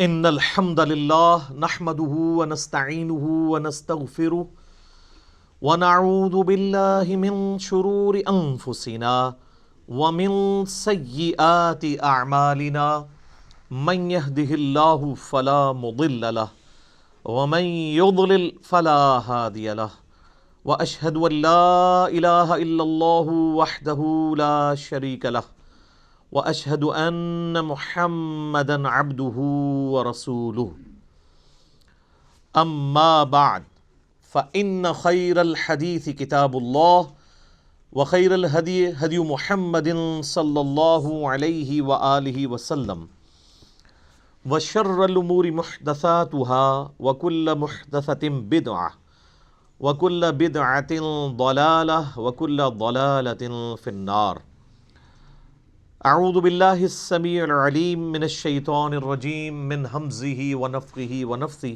ان الحمد لله نحمده ونستعينه ونستغفره ونعوذ بالله من شرور انفسنا ومن سيئات اعمالنا من يهده الله فلا مضل له ومن يضلل فلا هادي له واشهد ان لا اله الا الله وحده لا شريك له واشهد ان محمدا عبده ورسوله اما بعد فان خير الحديث كتاب الله وخير الهدي هدي محمد صلى الله عليه واله وسلم وشر الامور محدثاتها وكل محدثة بدعة وكل بدعة ضلالة وكل ضلالة في النار. اعوذ باللہ السمیع العلیم من الشیطان الرجیم من ہمزہ ونفخہ ونفثہ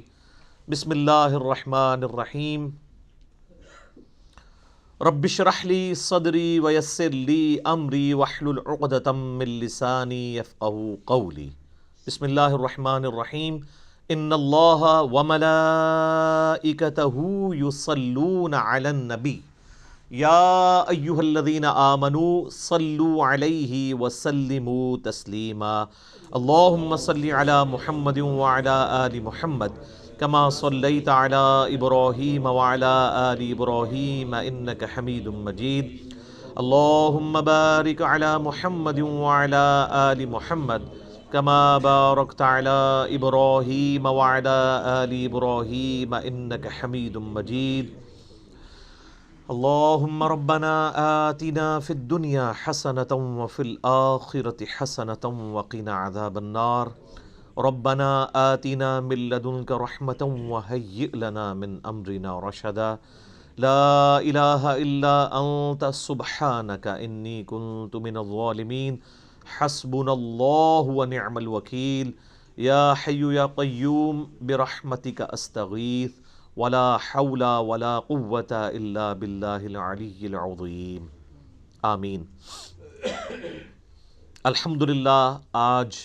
بسم اللہ الرحمن الرحیم رب اشرح لی صدری ویسر لی امری واحلل عقدۃ من لسانی یفقہوا قولی. بسم اللہ الرحمن الرحیم ان اللہ وملائکتہ یصلون علی النبی یا ایہا الذین آمنوا صلوا علیہ وسلموا تسلیما. اللہم صل علی محمد وعلی آل محمد کما صلیت علی ابراہیم وعلی آل ابراہیم انک حمید مجید. اللہم بارک علی محمد وعلی آل محمد کما بارکت علی ابراہیم وعلی آل ابراہیم انک حمید مجید. اللہم ربنا آتنا فی الدنیا حسنة وفی الآخرة حسنة وقنا عذاب النار. ربنا آتنا من لدنک رحمة وہیئ لنا من امرنا رشدا. لا الہ الا انت سبحانک انی کنت من الظالمین. حسبنا اللہ ونعم الوکیل. یا حی یا قیوم برحمتک استغیث ولا حول ولا قوة الا باللہ العلی العظیم. آمین. الحمدللہ آج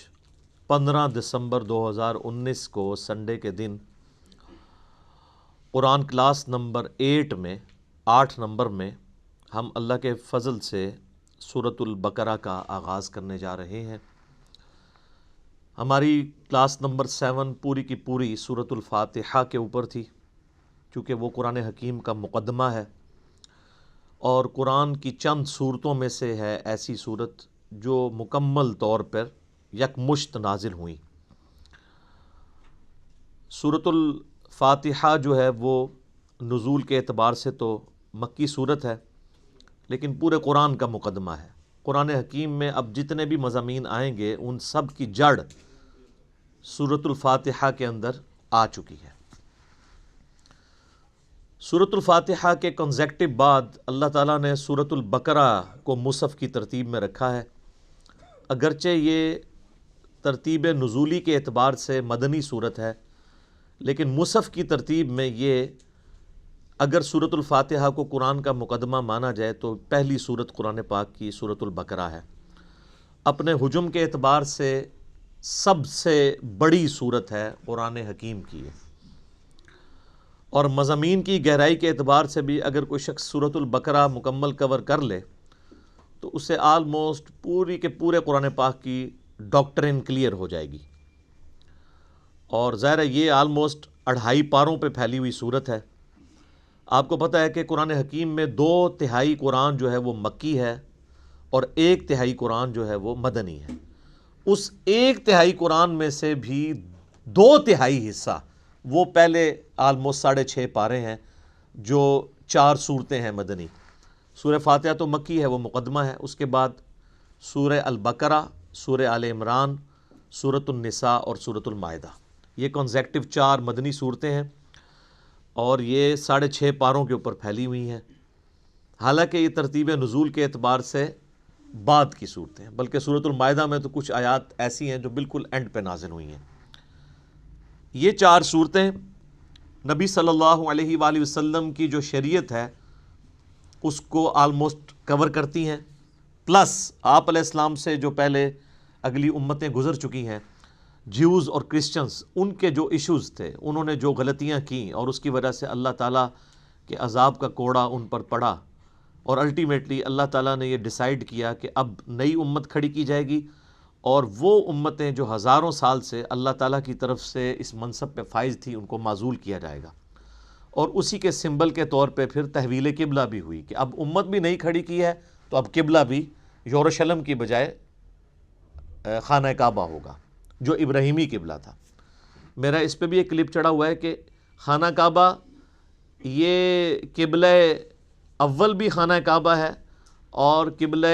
15 دسمبر 2019 کو سنڈے کے دن قرآن کلاس نمبر 8 نمبر میں ہم اللہ کے فضل سے سورۃ البقرہ کا آغاز کرنے جا رہے ہیں. ہماری کلاس نمبر 7 پوری کی پوری سورۃ الفاتحہ کے اوپر تھی، چونکہ وہ قرآن حکیم کا مقدمہ ہے اور قرآن کی چند صورتوں میں سے ہے ایسی صورت جو مکمل طور پر یکمشت نازل ہوئیں. سورۃ الفاتحہ جو ہے وہ نزول کے اعتبار سے تو مکی صورت ہے، لیکن پورے قرآن کا مقدمہ ہے. قرآن حکیم میں اب جتنے بھی مضامین آئیں گے ان سب کی جڑ سورۃ الفاتحہ کے اندر آ چکی ہے. سورۃ الفاتحہ کے کنزیکٹو بعد اللہ تعالیٰ نے سورۃ البقرہ کو مصحف کی ترتیب میں رکھا ہے. اگرچہ یہ ترتیب نزولی کے اعتبار سے مدنی صورت ہے، لیکن مصحف کی ترتیب میں یہ اگر سورۃ الفاتحہ کو قرآن کا مقدمہ مانا جائے تو پہلی صورت قرآن پاک کی سورۃ البقرہ ہے. اپنے حجم کے اعتبار سے سب سے بڑی صورت ہے قرآن حکیم کی ہے، اور مضامین کی گہرائی کے اعتبار سے بھی اگر کوئی شخص سورۃ البقرہ مکمل کور کر لے تو اسے آلموسٹ پوری کے پورے قرآن پاک کی ڈاکٹرن کلیئر ہو جائے گی. اور ظاہر ہے یہ آلموسٹ 2.5 پاروں پہ پھیلی ہوئی صورت ہے. آپ کو پتہ ہے کہ قرآن حکیم میں 2/3 قرآن جو ہے وہ مکی ہے اور 1/3 قرآن جو ہے وہ مدنی ہے. اس 1/3 قرآن میں سے بھی 2/3 حصہ وہ پہلے آلموسٹ 6.5 پارے ہیں جو 4 صورتیں ہیں مدنی. سورہ فاتحہ تو مکی ہے، وہ مقدمہ ہے. اس کے بعد سورہ البقرہ، سورہ آل عمران، سورۃ النساء اور سورۃ المائدہ، یہ کنزیکٹو 4 مدنی صورتیں ہیں اور یہ 6.5 پاروں کے اوپر پھیلی ہوئی ہیں. حالانکہ یہ ترتیب نزول کے اعتبار سے بعد کی صورتیں ہیں، بلکہ سورۃ المائدہ میں تو کچھ آیات ایسی ہیں جو بالکل اینڈ پہ نازل ہوئی ہیں. یہ 4 صورتیں نبی صلی اللہ علیہ وآلہ وسلم کی جو شریعت ہے اس کو آلموسٹ کور کرتی ہیں، پلس آپ علیہ السلام سے جو پہلے اگلی امتیں گزر چکی ہیں جیوز اور کرسچنز ان کے جو ایشوز تھے، انہوں نے جو غلطیاں کیں اور اس کی وجہ سے اللہ تعالیٰ کے عذاب کا کوڑا ان پر پڑا، اور الٹیمیٹلی اللہ تعالیٰ نے یہ ڈیسائیڈ کیا کہ اب نئی امت کھڑی کی جائے گی، اور وہ امتیں جو ہزاروں سال سے اللہ تعالیٰ کی طرف سے اس منصب پہ فائز تھی ان کو معزول کیا جائے گا، اور اسی کے سمبل کے طور پہ پھر تحویل قبلہ بھی ہوئی کہ اب امت بھی نئی کھڑی کی ہے تو اب قبلہ بھی یروشلم کی بجائے خانہ کعبہ ہوگا جو ابراہیمی قبلہ تھا۔ میرا اس پہ بھی ایک کلپ چڑھا ہوا ہے کہ خانہ کعبہ یہ قبلہ اول بھی خانہ کعبہ ہے اور قبلہ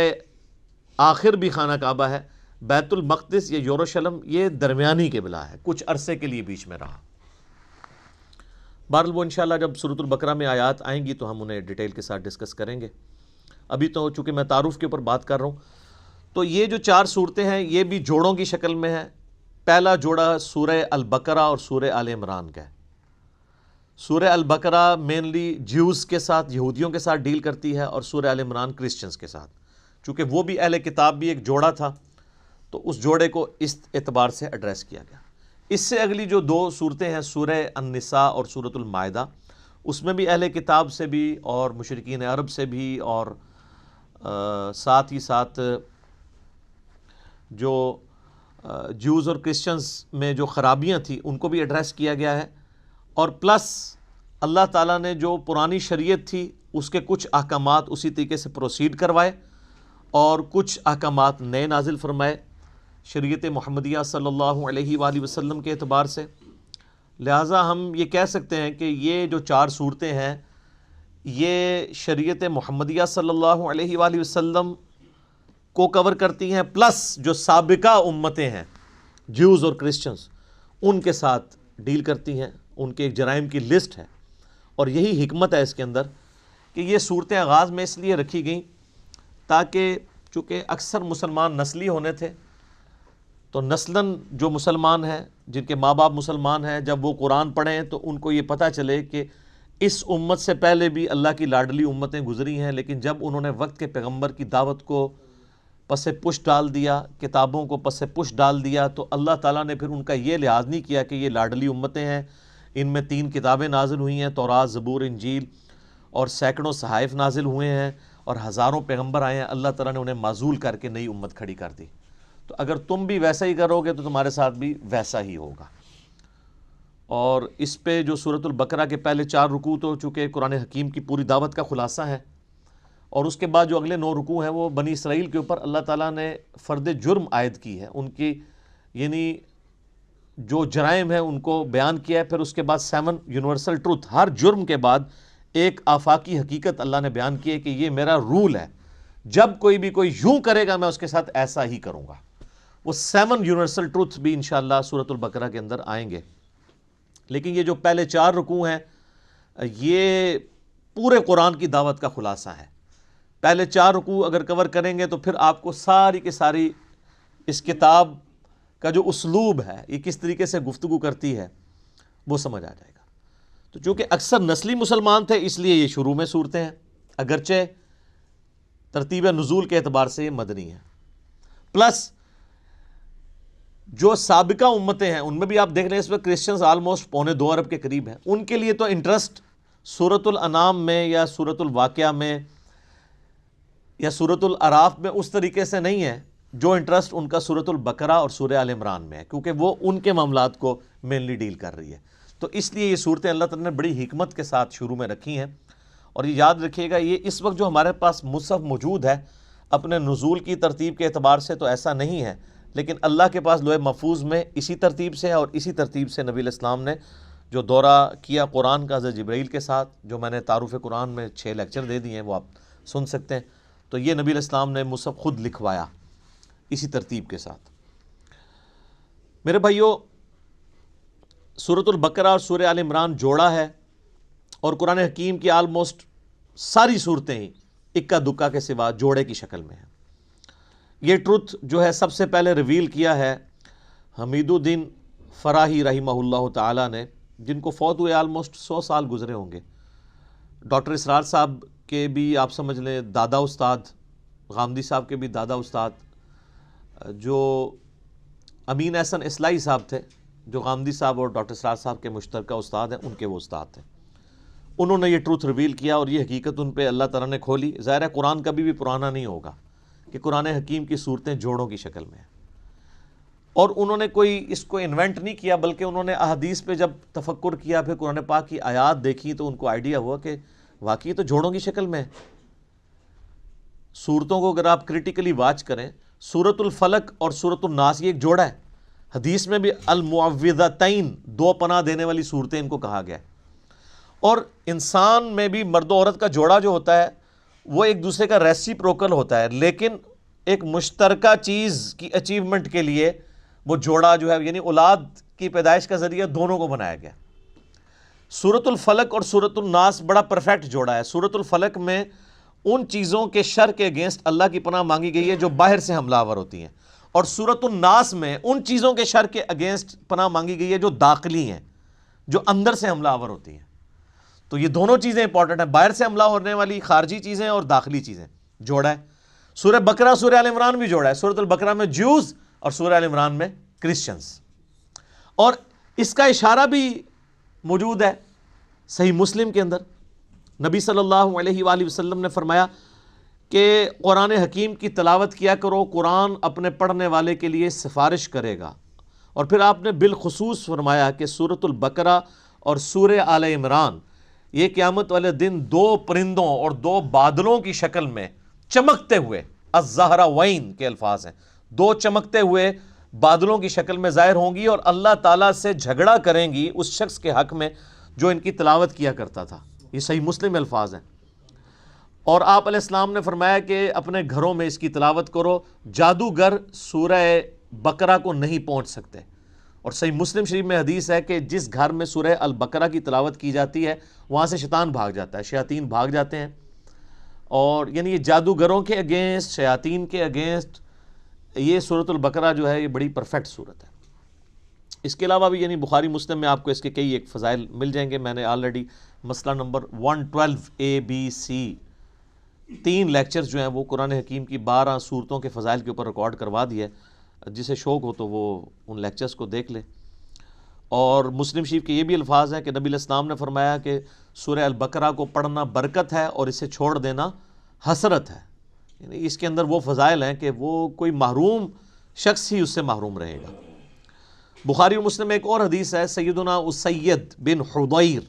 آخر بھی خانہ کعبہ ہے، بیت المقدس یا یروشلم یہ درمیانی قبلہ ہے، کچھ عرصے کے لیے بیچ میں رہا۔ بہرحال وہ انشاءاللہ جب سورۃ البقرہ میں آیات آئیں گی تو ہم انہیں ڈیٹیل کے ساتھ ڈسکس کریں گے۔ ابھی تو چونکہ میں تعارف کے اوپر بات کر رہا ہوں، تو یہ جو 4 صورتیں ہیں یہ بھی جوڑوں کی شکل میں ہیں۔ پہلا جوڑا سورہ البقرہ اور سورہ آل عمران کا ہے۔ سورہ البقرہ مینلی جیوز کے ساتھ، یہودیوں کے ساتھ ڈیل کرتی ہے، اور سورہ آل عمران کرسچنز کے ساتھ، چونکہ وہ بھی اہل کتاب بھی ایک جوڑا تھا تو اس جوڑے کو اس اعتبار سے ایڈریس کیا گیا۔ اس سے اگلی جو 2 صورتیں ہیں سورہ النساء اور سورۃ المائدہ، اس میں بھی اہل کتاب سے بھی اور مشرکین عرب سے بھی اور ساتھ ہی ساتھ جو جیوز اور کرسچنز میں جو خرابیاں تھیں ان کو بھی ایڈریس کیا گیا ہے، اور پلس اللہ تعالیٰ نے جو پرانی شریعت تھی اس کے کچھ احکامات اسی طریقے سے پروسیڈ کروائے اور کچھ احکامات نئے نازل فرمائے شریعت محمدیہ صلی اللہ علیہ وآلہ وسلم کے اعتبار سے۔ لہٰذا ہم یہ کہہ سکتے ہیں کہ یہ جو 4 صورتیں ہیں یہ شریعت محمدیہ صلی اللہ علیہ وآلہ وسلم کو کور کرتی ہیں، پلس جو سابقہ امتیں ہیں جیوز اور کرسچنز ان کے ساتھ ڈیل کرتی ہیں، ان کے ایک جرائم کی لسٹ ہے۔ اور یہی حکمت ہے اس کے اندر کہ یہ صورتیں آغاز میں اس لیے رکھی گئیں تاکہ چونکہ اکثر مسلمان نسلی ہونے تھے، تو نسلاً جو مسلمان ہیں جن کے ماں باپ مسلمان ہیں جب وہ قرآن پڑھیں تو ان کو یہ پتہ چلے کہ اس امت سے پہلے بھی اللہ کی لاڈلی امتیں گزری ہیں، لیکن جب انہوں نے وقت کے پیغمبر کی دعوت کو پس پش ڈال دیا، کتابوں کو پس پش ڈال دیا، تو اللہ تعالیٰ نے پھر ان کا یہ لحاظ نہیں کیا کہ یہ لاڈلی امتیں ہیں، ان میں 3 کتابیں نازل ہوئی ہیں، تورات، زبور، انجیل، اور سینکڑوں صحائف نازل ہوئے ہیں اور ہزاروں پیغمبر آئے ہیں، اللہ تعالیٰ نے انہیں معزول کر کے نئی امت کھڑی کر دی۔ تو اگر تم بھی ویسا ہی کرو گے تو تمہارے ساتھ بھی ویسا ہی ہوگا۔ اور اس پہ جو سورۃ البقرہ کے پہلے 4 رکوع تو چونکہ قرآن حکیم کی پوری دعوت کا خلاصہ ہے، اور اس کے بعد جو اگلے 9 رکوع ہیں وہ بنی اسرائیل کے اوپر اللہ تعالیٰ نے فرد جرم عائد کی ہے، ان کی یعنی جو جرائم ہیں ان کو بیان کیا ہے، پھر اس کے بعد 7 یونیورسل ٹروتھ، ہر جرم کے بعد ایک آفاقی حقیقت اللہ نے بیان کی ہے کہ یہ میرا رول ہے، جب کوئی بھی کوئی یوں کرے گا میں اس کے ساتھ ایسا ہی کروں گا۔ وہ 7 یونیورسل ٹروتھ بھی انشاءاللہ سورۃ البقرہ کے اندر آئیں گے، لیکن یہ جو پہلے 4 رکوع ہیں یہ پورے قرآن کی دعوت کا خلاصہ ہے۔ پہلے 4 رکوع اگر کور کریں گے تو پھر آپ کو ساری کی ساری اس کتاب کا جو اسلوب ہے، یہ کس طریقے سے گفتگو کرتی ہے، وہ سمجھ آ جائے گا۔ تو چونکہ اکثر نسلی مسلمان تھے اس لیے یہ شروع میں صورتیں ہیں، اگرچہ ترتیب نزول کے اعتبار سے یہ مدنی ہے۔ پلس جو سابقہ امتیں ہیں ان میں بھی آپ دیکھ رہے ہیں اس وقت کرسچنز آلموسٹ 2.25 ارب کے قریب ہیں، ان کے لیے تو انٹرسٹ سورۃ الانعام میں یا سورۃ الواقعہ میں یا سورۃ الاعراف میں اس طریقے سے نہیں ہے جو انٹرسٹ ان کا سورۃ البقرہ اور سورہ آل عمران میں ہے، کیونکہ وہ ان کے معاملات کو مینلی ڈیل کر رہی ہے۔ تو اس لیے یہ صورتیں اللہ تعالیٰ نے بڑی حکمت کے ساتھ شروع میں رکھی ہیں، اور یہ یاد رکھیے گا یہ اس وقت جو ہمارے پاس مصحف موجود ہے اپنے نزول کی ترتیب کے اعتبار سے تو ایسا نہیں ہے، لیکن اللہ کے پاس لوح محفوظ میں اسی ترتیب سے ہے، اور اسی ترتیب سے نبی علیہ السلام نے جو دورہ کیا قرآن کا حضرت جبرائیل کے ساتھ، جو میں نے تعارف قرآن میں 6 لیکچر دے دیے ہیں وہ آپ سن سکتے ہیں، تو یہ نبی علیہ السلام نے مصحف خود لکھوایا اسی ترتیب کے ساتھ۔ میرے بھائیو، سورۃ البقرہ اور سورہ آل عمران جوڑا ہے، اور قرآن حکیم کی آلموسٹ ساری صورتیں ہی اکا دکا کے سوا جوڑے کی شکل میں ہیں۔ یہ ٹروتھ جو ہے سب سے پہلے ریویل کیا ہے حمید الدین فراہی رحمہ اللہ تعالیٰ نے، جن کو فوت ہوئے آلموسٹ 100 سال گزرے ہوں گے۔ ڈاکٹر اسرار صاحب کے بھی آپ سمجھ لیں دادا استاد، غامدی صاحب کے بھی دادا استاد، جو امین احسن اصلاحی صاحب تھے جو غامدی صاحب اور ڈاکٹر سراج صاحب کے مشترکہ استاد ہیں، ان کے وہ استاد تھے. انہوں نے یہ ٹروتھ ریویل کیا اور یہ حقیقت ان پہ اللہ تعالیٰ نے کھولی. ظاہر ہے قرآن کبھی بھی پرانا نہیں ہوگا کہ قرآن حکیم کی صورتیں جوڑوں کی شکل میں ہیں، اور انہوں نے کوئی اس کو انوینٹ نہیں کیا، بلکہ انہوں نے احادیث پہ جب تفکر کیا، پھر قرآن پاک کی آیات دیکھی تو ان کو آئیڈیا ہوا کہ واقعی تو جوڑوں کی شکل میں ہے. صورتوں کو اگر آپ کریٹیکلی واچ کریں، سورۃ الفلق اور سورۃ الناس یہ ایک جوڑا ہے. حدیث میں بھی المعوذتین، دو پناہ دینے والی صورتیں ان کو کہا گیا ہے. اور انسان میں بھی مرد و عورت کا جوڑا جو ہوتا ہے وہ ایک دوسرے کا ریسیپروکل ہوتا ہے، لیکن ایک مشترکہ چیز کی اچیومنٹ کے لیے وہ جوڑا جو ہے یعنی اولاد کی پیدائش کا ذریعہ دونوں کو بنایا گیا. سورۃ الفلق اور سورۃ الناس بڑا پرفیکٹ جوڑا ہے. سورۃ الفلق میں ان چیزوں کے شر کے اگینسٹ اللہ کی پناہ مانگی گئی ہے جو باہر سے حملہ آور ہوتی ہیں، اور سورۃ الناس میں ان چیزوں کے شر کے اگینسٹ پناہ مانگی گئی ہے جو داخلی ہیں، جو اندر سے حملہ آور ہوتی ہیں. تو یہ دونوں چیزیں امپورٹنٹ ہیں، باہر سے حملہ ہونے والی خارجی چیزیں اور داخلی چیزیں. جوڑا ہے. سورہ بقرہ سورہ آل عمران بھی جوڑا ہے. سورۃ البقرہ میں جوز اور سورہ آل عمران میں کرسچنز. اور اس کا اشارہ بھی موجود ہے صحیح مسلم کے اندر. نبی صلی اللہ علیہ وآلہ وسلم نے فرمایا کہ قرآن حکیم کی تلاوت کیا کرو، قرآن اپنے پڑھنے والے کے لیے سفارش کرے گا. اور پھر آپ نے بالخصوص فرمایا کہ سورۃ البقرہ اور سورہ آل عمران یہ قیامت والے دن دو پرندوں اور دو بادلوں کی شکل میں چمکتے ہوئے، الزہراوین کے الفاظ ہیں، دو چمکتے ہوئے بادلوں کی شکل میں ظاہر ہوں گی اور اللہ تعالیٰ سے جھگڑا کریں گی اس شخص کے حق میں جو ان کی تلاوت کیا کرتا تھا. یہ صحیح مسلم الفاظ ہیں. اور آپ علیہ السلام نے فرمایا کہ اپنے گھروں میں اس کی تلاوت کرو، جادوگر سورہ بقرہ کو نہیں پہنچ سکتے. اور صحیح مسلم شریف میں حدیث ہے کہ جس گھر میں سورہ البقرہ کی تلاوت کی جاتی ہے وہاں سے شیطان بھاگ جاتا ہے، شیاطین بھاگ جاتے ہیں. اور یعنی یہ جادوگروں کے اگینسٹ، شیاطین کے اگینسٹ یہ سورۃ البقرہ جو ہے یہ بڑی پرفیکٹ صورت ہے. اس کے علاوہ بھی یعنی بخاری مسلم میں آپ کو اس کے کئی ایک فضائل مل جائیں گے. میں نے آلریڈی مسئلہ نمبر 112 ABC 3 لیکچرز جو ہیں وہ قرآن حکیم کی 12 صورتوں کے فضائل کے اوپر ریکارڈ کروا دیا ہے. جسے شوق ہو تو وہ ان لیکچرز کو دیکھ لے. اور مسلم شریف کے یہ بھی الفاظ ہیں کہ نبی علیہ السلام نے فرمایا کہ سورہ البقرہ کو پڑھنا برکت ہے اور اسے چھوڑ دینا حسرت ہے. یعنی اس کے اندر وہ فضائل ہیں کہ وہ کوئی محروم شخص ہی اس سے محروم رہے گا. بخاری و مسلم میں ایک اور حدیث ہے، سیدنا اسید بن حضیر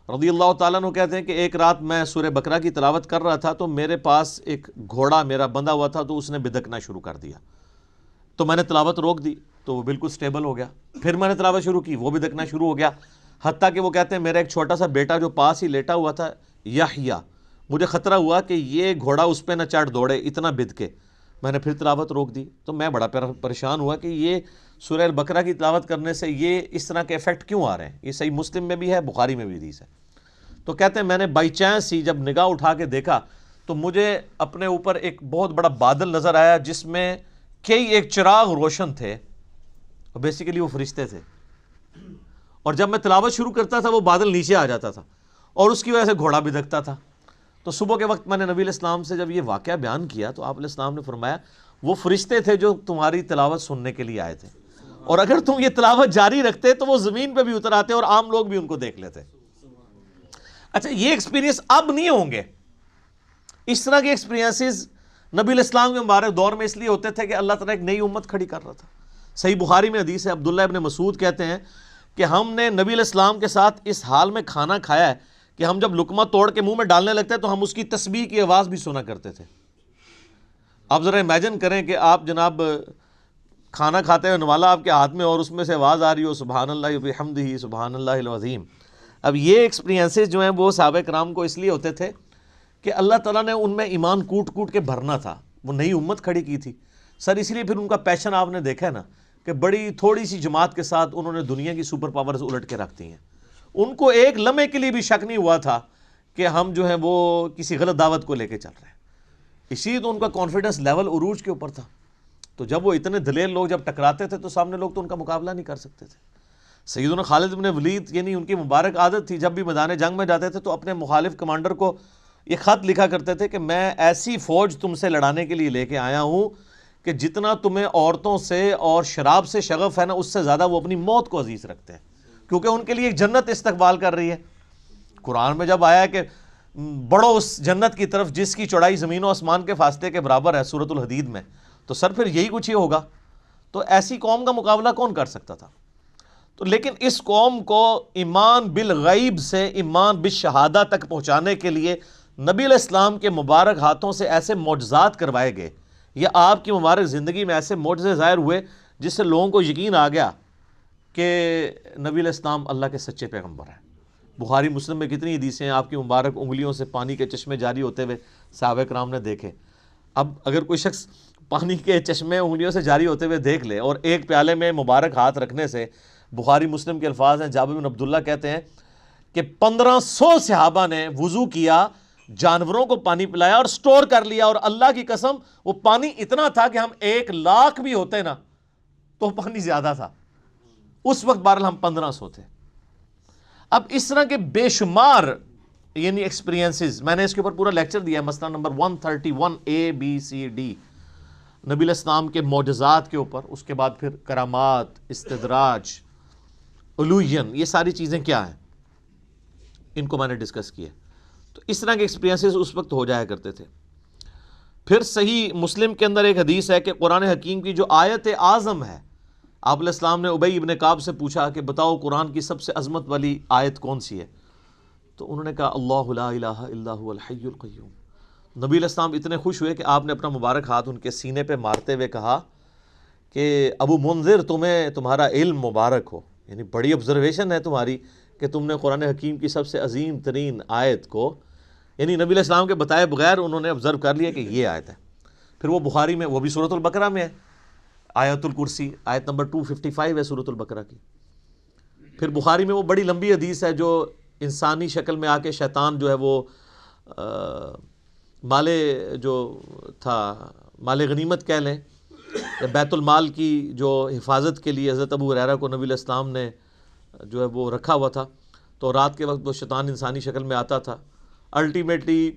رضی اللہ تعالیٰ عنہ کہتے ہیں کہ ایک رات میں سورہ بقرہ کی تلاوت کر رہا تھا تو میرے پاس ایک گھوڑا میرا بندھا ہوا تھا تو اس نے بدکنا شروع کر دیا. تو میں نے تلاوت روک دی تو وہ بالکل سٹیبل ہو گیا. پھر میں نے تلاوت شروع کی، وہ بدکنا شروع ہو گیا. حتیٰ کہ وہ کہتے ہیں میرا ایک چھوٹا سا بیٹا جو پاس ہی لیٹا ہوا تھا یحییٰ، مجھے خطرہ ہوا کہ یہ گھوڑا اس پہ نہ چڑھ دوڑے، اتنا بدکے. میں نے پھر تلاوت روک دی تو میں بڑا پریشان ہوا کہ یہ سورہ البقرہ کی تلاوت کرنے سے یہ اس طرح کے ایفیکٹ کیوں آ رہے ہیں. یہ صحیح مسلم میں بھی ہے، بخاری میں بھی حدیث ہے. تو کہتے ہیں میں نے بائی چانس ہی جب نگاہ اٹھا کے دیکھا تو مجھے اپنے اوپر ایک بہت بڑا بادل نظر آیا جس میں کئی ایک چراغ روشن تھے، اور بیسیکلی وہ فرشتے تھے. اور جب میں تلاوت شروع کرتا تھا وہ بادل نیچے آ جاتا تھا اور اس کی وجہ سے گھوڑا بدکتا تھا. تو صبح کے وقت میں نے نبی علیہ السلام سے جب یہ واقعہ بیان کیا تو آپ علیہ السلام نے فرمایا وہ فرشتے تھے جو تمہاری تلاوت سننے کے لیے آئے تھے، اور اگر تم یہ تلاوت جاری رکھتے تو وہ زمین پہ بھی اتر آتے اور عام لوگ بھی ان کو دیکھ لیتے. اچھا یہ ایکسپیرینس اب نہیں ہوں گے. اس طرح کے ایکسپیرینسز نبی علیہ السلام کے مبارک دور میں اس لیے ہوتے تھے کہ اللہ تعالیٰ ایک نئی امت کھڑی کر رہا تھا. صحیح بخاری میں حدیث ہے، عبداللہ ابن مسعود کہتے ہیں کہ ہم نے نبی علیہ السلام کے ساتھ اس حال میں کھانا کھایا ہے کہ ہم جب لقمہ توڑ کے منہ میں ڈالنے لگتے تو ہم اس کی تسبیح کی آواز بھی سنا کرتے تھے. آپ ذرا امیجن کریں کہ آپ جناب کھانا کھاتے ہوئے نوالا آپ کے ہاتھ میں اور اس میں سے آواز آ رہی ہو سبحان اللہ وبحمدہ سبحان اللہ العظیم. اب یہ ایکسپیرینسز جو ہیں وہ صحابہ کرام کو اس لیے ہوتے تھے کہ اللہ تعالیٰ نے ان میں ایمان کوٹ کوٹ کے بھرنا تھا. وہ نئی امت کھڑی کی تھی سر، اس لیے پھر ان کا پیشن آپ نے دیکھا ہے نا کہ بڑی تھوڑی سی جماعت کے ساتھ انہوں نے دنیا کی سپر پاورز الٹ کے رکھ دی ہیں. ان کو ایک لمحے کے لیے بھی شک نہیں ہوا تھا کہ ہم جو ہیں وہ کسی غلط دعوت کو لے کے چل رہے ہیں. اسی لیے تو ان کا کانفیڈنس لیول عروج کے اوپر تھا. تو جب وہ اتنے دلیر لوگ جب ٹکراتے تھے تو سامنے لوگ تو ان کا مقابلہ نہیں کر سکتے تھے. سیدنا خالد بن ولید یعنی ان کی مبارک عادت تھی جب بھی میدان جنگ میں جاتے تھے تو اپنے مخالف کمانڈر کو یہ خط لکھا کرتے تھے کہ میں ایسی فوج تم سے لڑانے کے لیے لے کے آیا ہوں کہ جتنا تمہیں عورتوں سے اور شراب سے شغف ہے نا، اس سے زیادہ وہ اپنی موت کو عزیز رکھتے ہیں، کیونکہ ان کے لیے ایک جنت استقبال کر رہی ہے۔ قرآن میں جب آیا کہ بڑھو اس جنت کی طرف جس کی چوڑائی زمین و آسمان کے فاصلے کے برابر ہے، سورۃ الحدید میں، تو سر پھر یہی کچھ ہی ہوگا۔ تو ایسی قوم کا مقابلہ کون کر سکتا تھا؟ تو لیکن اس قوم کو ایمان بالغیب سے ایمان بالشہادہ تک پہنچانے کے لیے نبی علیہ السلام کے مبارک ہاتھوں سے ایسے معجزات کروائے گئے، یا آپ کی مبارک زندگی میں ایسے معجزے ظاہر ہوئے جس سے لوگوں کو یقین آ گیا کہ نبی علیہ السلام اللہ کے سچے پیغمبر ہیں۔ بخاری مسلم میں کتنی حدیثیں ہیں آپ کی مبارک انگلیوں سے پانی کے چشمے جاری ہوتے ہوئے صحابہ کرام نے دیکھے۔ اب اگر کوئی شخص پانی کے چشمے انگلیوں سے جاری ہوتے ہوئے دیکھ لے، اور ایک پیالے میں مبارک ہاتھ رکھنے سے، بخاری مسلم کے الفاظ ہیں، جابر بن عبداللہ کہتے ہیں کہ 1500 صحابہ نے وضو کیا، جانوروں کو پانی پلایا اور سٹور کر لیا، اور اللہ کی قسم وہ پانی اتنا تھا کہ ہم 1,00,000 بھی ہوتے نا تو پانی زیادہ تھا۔ اس وقت بہرحال ہم 1500 تھے۔ اب اس طرح کے بے شمار یعنی ایکسپیرینسز، میں نے اس کے اوپر پورا لیکچر دیا ہے، مسئلہ نمبر 131 ABCD، نبی علیہ السلام کے معجزات کے اوپر، اس کے بعد پھر کرامات، استدراج، علوین، یہ ساری چیزیں کیا ہیں، ان کو میں نے ڈسکس کیا۔ تو اس طرح کے ایکسپیرینسز اس وقت ہو جایا کرتے تھے۔ پھر صحیح مسلم کے اندر ایک حدیث ہے کہ قرآن حکیم کی جو آیت اعظم ہے، آپ علیہ السلام نے ابی ابن کعب سے پوچھا کہ بتاؤ قرآن کی سب سے عظمت والی آیت کون سی ہے؟ تو انہوں نے کہا اللہ لا الہ الا هو الحی القیوم۔ نبی علیہ السلام اتنے خوش ہوئے کہ آپ نے اپنا مبارک ہاتھ ان کے سینے پہ مارتے ہوئے کہا کہ ابو منذر، تمہیں تمہارا علم مبارک ہو، یعنی بڑی آبزرویشن ہے تمہاری کہ تم نے قرآن حکیم کی سب سے عظیم ترین آیت کو، یعنی نبی علیہ السلام کے بتائے بغیر انہوں نے آبزرو کر لیا کہ یہ آیت ہے۔ پھر وہ بخاری میں، وہ بھی سورۃ البقرہ میں ہے، آیت الکرسی، آیت نمبر 255 ہے سورۃ البقرہ کی۔ پھر بخاری میں وہ بڑی لمبی حدیث ہے جو انسانی شکل میں آ کے شیطان جو ہے وہ مال جو تھا، مال غنیمت کہہ لیں، بیت المال کی جو حفاظت کے لیے حضرت ابو ہریرہ کو نبی علیہ السلام نے جو ہے وہ رکھا ہوا تھا، تو رات کے وقت وہ شیطان انسانی شکل میں آتا تھا۔ الٹیمیٹلی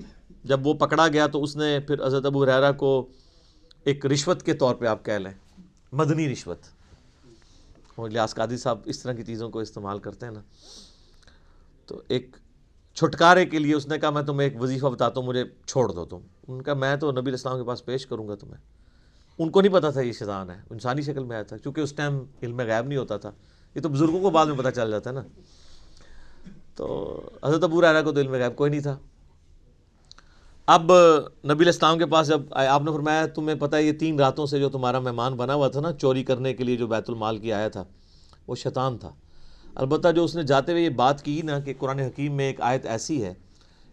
جب وہ پکڑا گیا تو اس نے پھر حضرت ابو ہریرہ کو ایک رشوت کے طور پہ آپ کہہ لیں، مدنی رشوت، اور الیاس قادری صاحب اس طرح کی چیزوں کو استعمال کرتے ہیں نا، تو ایک چھٹکارے کے لیے اس نے کہا میں تمہیں ایک وظیفہ بتاتا ہوں، مجھے چھوڑ دو تم۔ ان کا میں تو نبی علیہ السلام کے پاس پیش کروں گا تمہیں۔ ان کو نہیں پتا تھا یہ شیطان ہے، انسانی شکل میں آیا تھا، کیونکہ اس ٹائم علم غیب نہیں ہوتا تھا، یہ تو بزرگوں کو بعد میں پتہ چل جاتا ہے نا۔ تو حضرت ابو ہریرہ کو تو علم غیب کوئی نہیں تھا۔ اب نبی علیہ السلام کے پاس جب آئے، آپ نے فرمایا تمہیں پتہ ہے یہ 3 راتوں سے جو تمہارا مہمان بنا ہوا تھا نا چوری کرنے کے لیے، جو بیت المال کی آیا تھا، وہ شیطان تھا۔ البتہ جو اس نے جاتے ہوئے یہ بات کی نا کہ قرآن حکیم میں ایک آیت ایسی ہے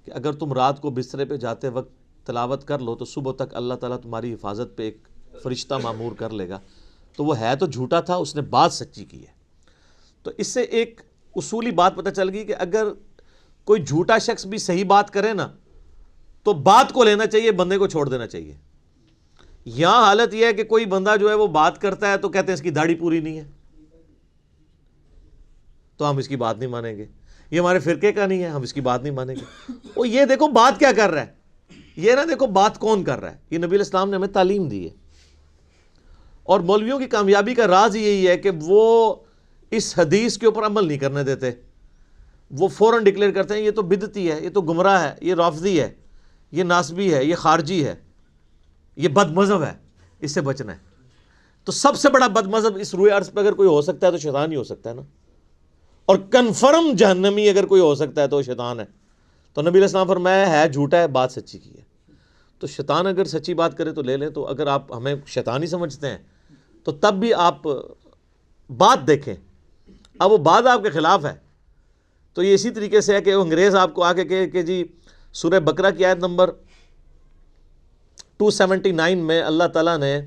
کہ اگر تم رات کو بسترے پہ جاتے وقت تلاوت کر لو تو صبح تک اللہ تعالیٰ تمہاری حفاظت پہ ایک فرشتہ معمور کر لے گا، تو وہ ہے تو جھوٹا تھا، اس نے بات سچی کی ہے۔ تو اس سے ایک اصولی بات پتہ چل گئی کہ اگر کوئی جھوٹا شخص بھی صحیح بات کرے نا تو بات کو لینا چاہیے، بندے کو چھوڑ دینا چاہیے۔ یہاں حالت یہ ہے کہ کوئی بندہ جو ہے وہ بات کرتا ہے تو کہتے ہیں اس کی داڑھی پوری نہیں ہے تو ہم اس کی بات نہیں مانیں گے، یہ ہمارے فرقے کا نہیں ہے، ہم اس کی بات نہیں مانیں گے۔ وہ یہ دیکھو بات کیا کر رہا ہے، یہ نہ دیکھو بات کون کر رہا ہے۔ یہ نبی علیہ السلام نے ہمیں تعلیم دی ہے، اور مولویوں کی کامیابی کا راز یہی ہے کہ وہ اس حدیث کے اوپر عمل نہیں کرنے دیتے، وہ فوراً ڈکلیئر کرتے ہیں یہ تو بدعتی ہے، یہ تو گمراہ ہے، یہ رافضی ہے، یہ ناسبی ہے، یہ خارجی ہے، یہ بد مذہب ہے، اس سے بچنا ہے۔ تو سب سے بڑا بد مذہب اس روئے عرض پہ اگر کوئی ہو سکتا ہے تو شیطان ہی ہو سکتا ہے نا، اور کنفرم جہنمی اگر کوئی ہو سکتا ہے تو وہ شیطان ہے۔ تو نبی علیہ السلام فرمایا ہے جھوٹا ہے، بات سچی کی ہے۔ تو شیطان اگر سچی بات کرے تو لے لیں، تو اگر آپ ہمیں شیطان ہی سمجھتے ہیں تو تب بھی آپ بات دیکھیں، اب وہ بات آپ کے خلاف ہے تو یہ اسی طریقے سے ہے کہ وہ انگریز آپ کو آ کے کہے کہ جی سورہ بقرہ کی آیت نمبر 279 میں اللہ تعالیٰ نے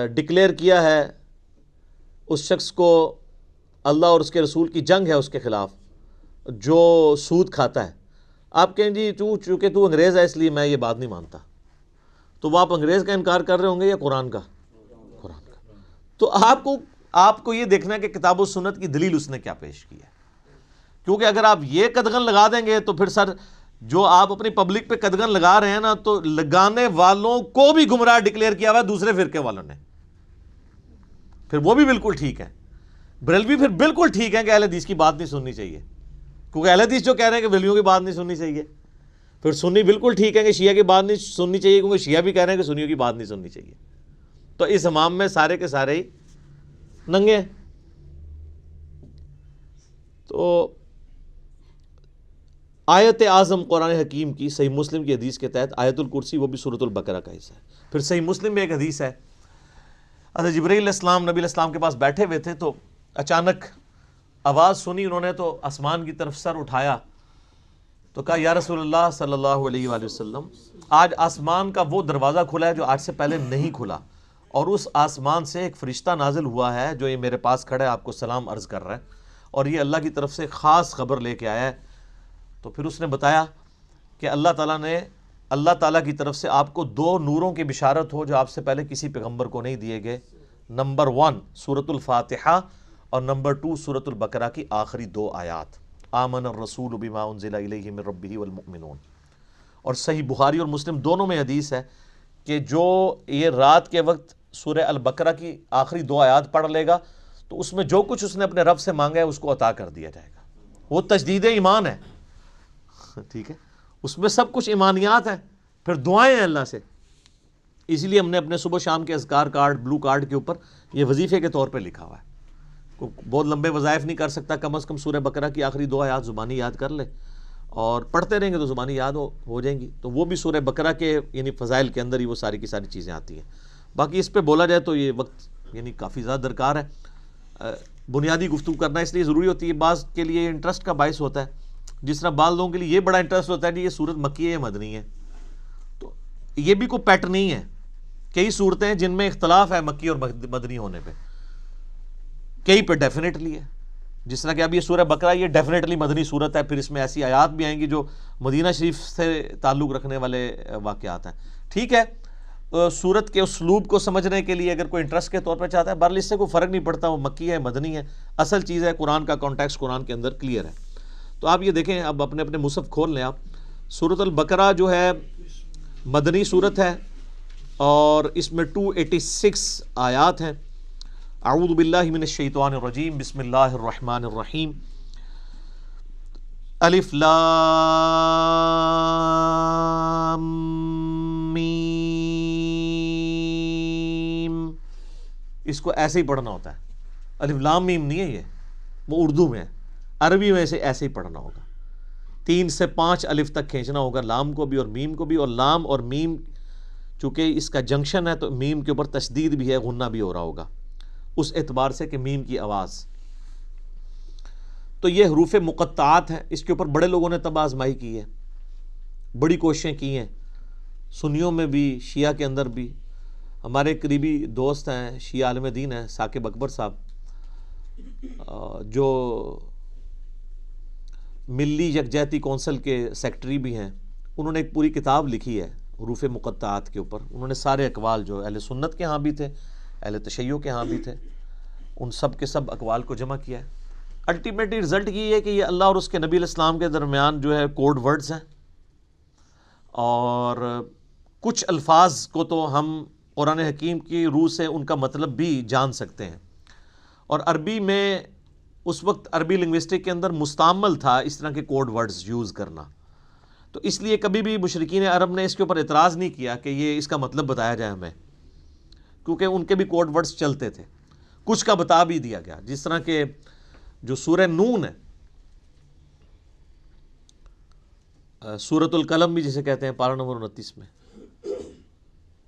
ڈکلیئر کیا ہے اس شخص کو، اللہ اور اس کے رسول کی جنگ ہے اس کے خلاف جو سود کھاتا ہے۔ آپ کہیں جی چونکہ تو انگریز ہے اس لیے میں یہ بات نہیں مانتا، تو وہ آپ انگریز کا انکار کر رہے ہوں گے یا قرآن کا؟ قرآن کا۔ تو آپ کو یہ دیکھنا ہے کہ کتاب و سنت کی دلیل اس نے کیا پیش کی ہے، کیونکہ اگر آپ یہ قدغن لگا دیں گے تو پھر سر جو آپ اپنی پبلک پہ قدغن لگا رہے ہیں نا، تو لگانے والوں کو بھی گمراہ ڈکلیئر کیا ہوا ہے دوسرے فرقے والوں نے، پھر وہ بھی بالکل ٹھیک ہے۔ بریلوی پھر بالکل ٹھیک ہے کہ اہل حدیث کی بات نہیں سننی چاہیے، کیونکہ اہل حدیث جو کہہ رہے ہیں کہ بریلویوں کی بات نہیں سننی چاہیے۔ پھر سنی بالکل ٹھیک ہے کہ شیعہ کی بات نہیں سننی چاہیے، کیونکہ شیعہ بھی کہہ رہے ہیں کہ سنیوں کی بات نہیں سننی چاہیے۔ تو اس امام میں سارے کے سارے ہی ننگے ہیں۔ تو آیت اعظم قرآن حکیم کی صحیح مسلم کی حدیث کے تحت آیت الکرسی وہ بھی سورۃ البقرہ کا حصہ ہے۔ پھر صحیح مسلم میں ایک حدیث ہے، حضرت جبرائیل علیہ السلام نبی علیہ السلام کے پاس بیٹھے ہوئے تھے، تو اچانک آواز سنی، انہوں نے تو آسمان کی طرف سر اٹھایا تو کہا یا رسول اللہ صلی اللہ علیہ وآلہ وسلم، آج آسمان کا وہ دروازہ کھلا ہے جو آج سے پہلے نہیں کھلا، اور اس آسمان سے ایک فرشتہ نازل ہوا ہے جو یہ میرے پاس کھڑا ہے، آپ کو سلام عرض کر رہا ہے، اور یہ اللہ کی طرف سے خاص خبر لے کے آیا ہے۔ تو پھر اس نے بتایا کہ اللہ تعالیٰ کی طرف سے آپ کو 2 نوروں کی بشارت ہو جو آپ سے پہلے کسی پیغمبر کو نہیں دیے گئے، نمبر 1 سورۃ الفاتحہ، اور نمبر 2 سورۃ البقرہ کی آخری 2 آیات، آمن الرسول بما انزل الیہ من ربہ والمؤمنون۔ اور صحیح بخاری اور مسلم دونوں میں حدیث ہے کہ جو یہ رات کے وقت سورہ البقرہ کی آخری 2 آیات پڑھ لے گا تو اس میں جو کچھ اس نے اپنے رب سے مانگا ہے اس کو عطا کر دیا جائے گا۔ وہ تجدید ایمان ہے، ٹھیک ہے، اس میں سب کچھ ایمانیات ہیں، پھر دعائیں ہیں اللہ سے۔ اسی لیے ہم نے اپنے صبح شام کے اذکار کارڈ، بلو کارڈ کے اوپر یہ وظیفے کے طور پہ لکھا ہوا ہے۔ کوئی بہت لمبے وظائف نہیں کر سکتا، کم از کم سورہ بقرہ کی آخری 2 آیات زبانی یاد کر لے، اور پڑھتے رہیں گے تو زبانی یاد ہو جائیں گی۔ تو وہ بھی سورہ بقرہ کے یعنی فضائل کے اندر ہی وہ ساری کی ساری چیزیں آتی ہیں۔ باقی اس پہ بولا جائے تو یہ وقت یعنی کافی زیادہ درکار ہے، بنیادی گفتگو کرنا اس لیے ضروری ہوتی ہے، بعض کے لیے انٹرسٹ کا باعث ہوتا ہے، جس طرح بعض لوگوں کے لیے یہ بڑا انٹرسٹ ہوتا ہے کہ یہ صورت مکی ہے یا مدنی ہے، تو یہ بھی کوئی پیٹ نہیں ہے۔ کئی صورتیں ہیں جن میں اختلاف ہے مکی اور مدنی ہونے پہ، کئی پہ ڈیفینیٹلی ہے، جس طرح کہ اب یہ سورہ بقرہ یہ ڈیفینیٹلی مدنی صورت ہے، پھر اس میں ایسی آیات بھی آئیں گی جو مدینہ شریف سے تعلق رکھنے والے واقعات ہیں۔ ٹھیک ہے، صورت کے اسلوب کو سمجھنے کے لیے اگر کوئی انٹرسٹ کے طور پہ چاہتا ہے، بہرحال اس سے کوئی فرق نہیں پڑتا وہ مکی ہے مدنی ہے، اصل چیز ہے قرآن کا کانٹیکسٹ قرآن کے اندر کلیئر ہے۔ تو آپ یہ دیکھیں، اب اپنے اپنے مصحف کھول لیں آپ، سورۃ البقرہ جو ہے مدنی صورت ہے، اور اس میں 286 آیات ہیں۔ اعوذ باللہ من الشیطان الرجیم، بسم اللہ الرحمن الرحیم، الف لام میم، اس کو ایسے ہی پڑھنا ہوتا ہے، الف لام میم نہیں ہے، یہ وہ اردو میں ہے، عربی میں سے ایسے ہی پڑھنا ہوگا، 3 سے 5 الف تک کھینچنا ہوگا، لام کو بھی اور میم کو بھی، اور لام اور میم چونکہ اس کا جنکشن ہے تو میم کے اوپر تشدید بھی ہے، غنہ بھی ہو رہا ہوگا اس اعتبار سے کہ میم کی آواز۔ تو یہ حروف مقطعات ہیں، اس کے اوپر بڑے لوگوں نے تب آزمائی کی ہے، بڑی کوششیں کی ہیں، سنیوں میں بھی شیعہ کے اندر بھی۔ ہمارے قریبی دوست ہیں، شیعہ عالم دین ہیں، ثاقب اکبر صاحب، جو ملی یکجہتی کونسل کے سیکٹری بھی ہیں، انہوں نے ایک پوری کتاب لکھی ہے حروف مقطعات کے اوپر۔ انہوں نے سارے اقوال جو اہل سنت کے ہاں بھی تھے، اہل تشیع کے ہاں بھی تھے، ان سب کے سب اقوال کو جمع کیا ہے۔ الٹیمیٹلی رزلٹ یہ ہے کہ یہ اللہ اور اس کے نبی علیہ السلام کے درمیان جو ہے کوڈ ورڈز ہیں، اور کچھ الفاظ کو تو ہم قرآن حکیم کی روح سے ان کا مطلب بھی جان سکتے ہیں، اور عربی میں اس وقت عربی لنگوسٹک کے اندر مستعمل تھا اس طرح کے کوڈ ورڈز یوز کرنا، تو اس لیے کبھی بھی مشرکین عرب نے اس کے اوپر اعتراض نہیں کیا کہ یہ اس کا مطلب بتایا جائے ہمیں، کیونکہ ان کے بھی کوڈ ورڈز چلتے تھے، کچھ کا بتا بھی دیا گیا، جس طرح کہ جو سورہ نون ہے، سورۃ القلم بھی جسے کہتے ہیں، پارہ نمبر 29 میں،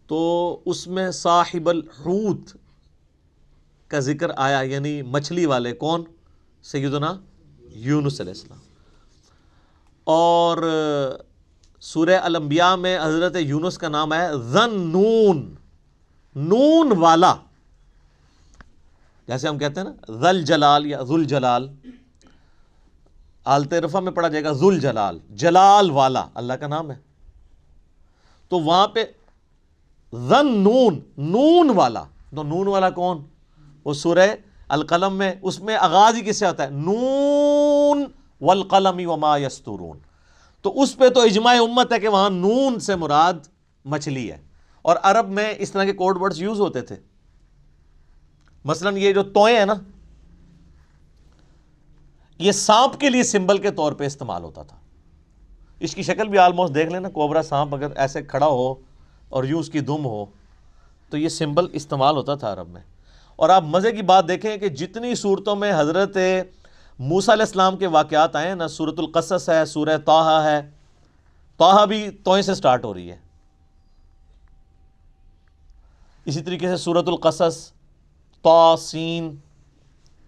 تو اس میں صاحب الحوت کا ذکر آیا، یعنی مچھلی والے، کون؟ سیدنا یونس علیہ السلام۔ اور سورہ الانبیاء میں حضرت یونس کا نام ہے ذن نون، نون والا، جیسے ہم کہتے ہیں نا ذل جلال یا ذل جلال، حالت رفع میں پڑھا جائے گا ذل جلال، جلال والا اللہ کا نام ہے، تو وہاں پہ ذن نون، نون والا، تو نون والا کون؟ وہ سورہ القلم میں، اس میں آغاز ہی کس سے ہوتا ہے؟ نون والقلم وما یسطرون، تو اس پہ تو اجماع امت ہے کہ وہاں نون سے مراد مچھلی ہے. اور عرب میں اس طرح کے کوڈ ورڈز یوز ہوتے تھے. مثلا یہ جو توئیں ہیں نا، یہ سانپ کے لیے سمبل کے طور پہ استعمال ہوتا تھا. اس کی شکل بھی آلموسٹ دیکھ لینا، کوبرا سانپ اگر ایسے کھڑا ہو اور یوں اس کی دم ہو تو یہ سمبل استعمال ہوتا تھا عرب میں. اور آپ مزے کی بات دیکھیں کہ جتنی صورتوں میں حضرت موسیٰ علیہ السلام کے واقعات آئے ہیں نا، سورۃ القصص ہے، سورہ طٰہٰ ہے، طٰہٰ بھی توئیں سے سٹارٹ ہو رہی ہے. اسی طریقے سے سورۃ القصص، طٰ، سین،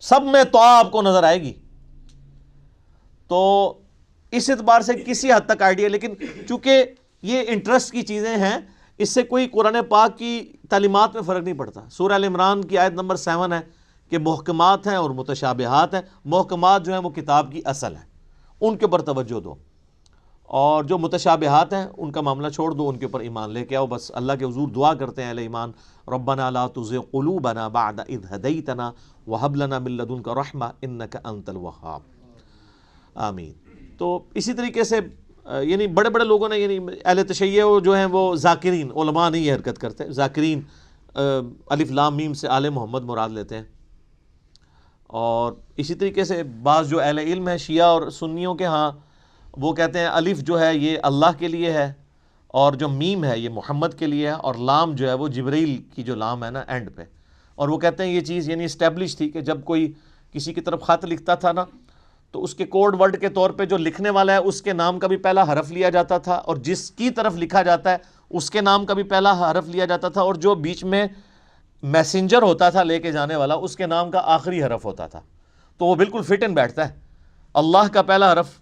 سب میں طٰ آپ کو نظر آئے گی. تو اس اعتبار سے کسی حد تک آئیڈیا، لیکن چونکہ یہ انٹرسٹ کی چیزیں ہیں، اس سے کوئی قرآن پاک کی تعلیمات میں فرق نہیں پڑتا. سورہ ال عمران کی آیت نمبر 7 ہے کہ محکمات ہیں اور متشابہات ہیں. محکمات جو ہیں وہ کتاب کی اصل ہیں، ان کے اوپر توجہ دو، اور جو متشابہات ہیں ان کا معاملہ چھوڑ دو، ان کے اوپر ایمان لے کے آؤ. بس اللہ کے حضور دعا کرتے ہیں اہل ایمان، ربنا لا تزغ قلوبنا بعد اذ ہدیتنا وہب لنا من لدنک رحمہ انک انت الوہاب. آمین. تو اسی طریقے سے یعنی بڑے بڑے لوگوں نے، یعنی اہل تشیع جو ہیں وہ ذاکرین، علماء نہیں یہ حرکت کرتے، ذاکرین الف لام میم سے آل محمد مراد لیتے ہیں. اور اسی طریقے سے بعض جو اہل علم ہیں شیعہ اور سنیوں کے ہاں، وہ کہتے ہیں الف جو ہے یہ اللہ کے لیے ہے، اور جو میم ہے یہ محمد کے لیے ہے، اور لام جو ہے وہ جبریل کی جو لام ہے نا اینڈ پہ. اور وہ کہتے ہیں یہ چیز یعنی اسٹیبلش تھی کہ جب کوئی کسی کی طرف خط لکھتا تھا نا، تو اس کے کوڈ ورڈ کے طور پہ جو لکھنے والا ہے اس کے نام کا بھی پہلا حرف لیا جاتا تھا، اور جس کی طرف لکھا جاتا ہے اس کے نام کا بھی پہلا حرف لیا جاتا تھا، اور جو بیچ میں میسنجر ہوتا تھا لے کے جانے والا اس کے نام کا آخری حرف ہوتا تھا. تو وہ بالکل فٹ ان بیٹھتا ہے. اللہ کا پہلا حرف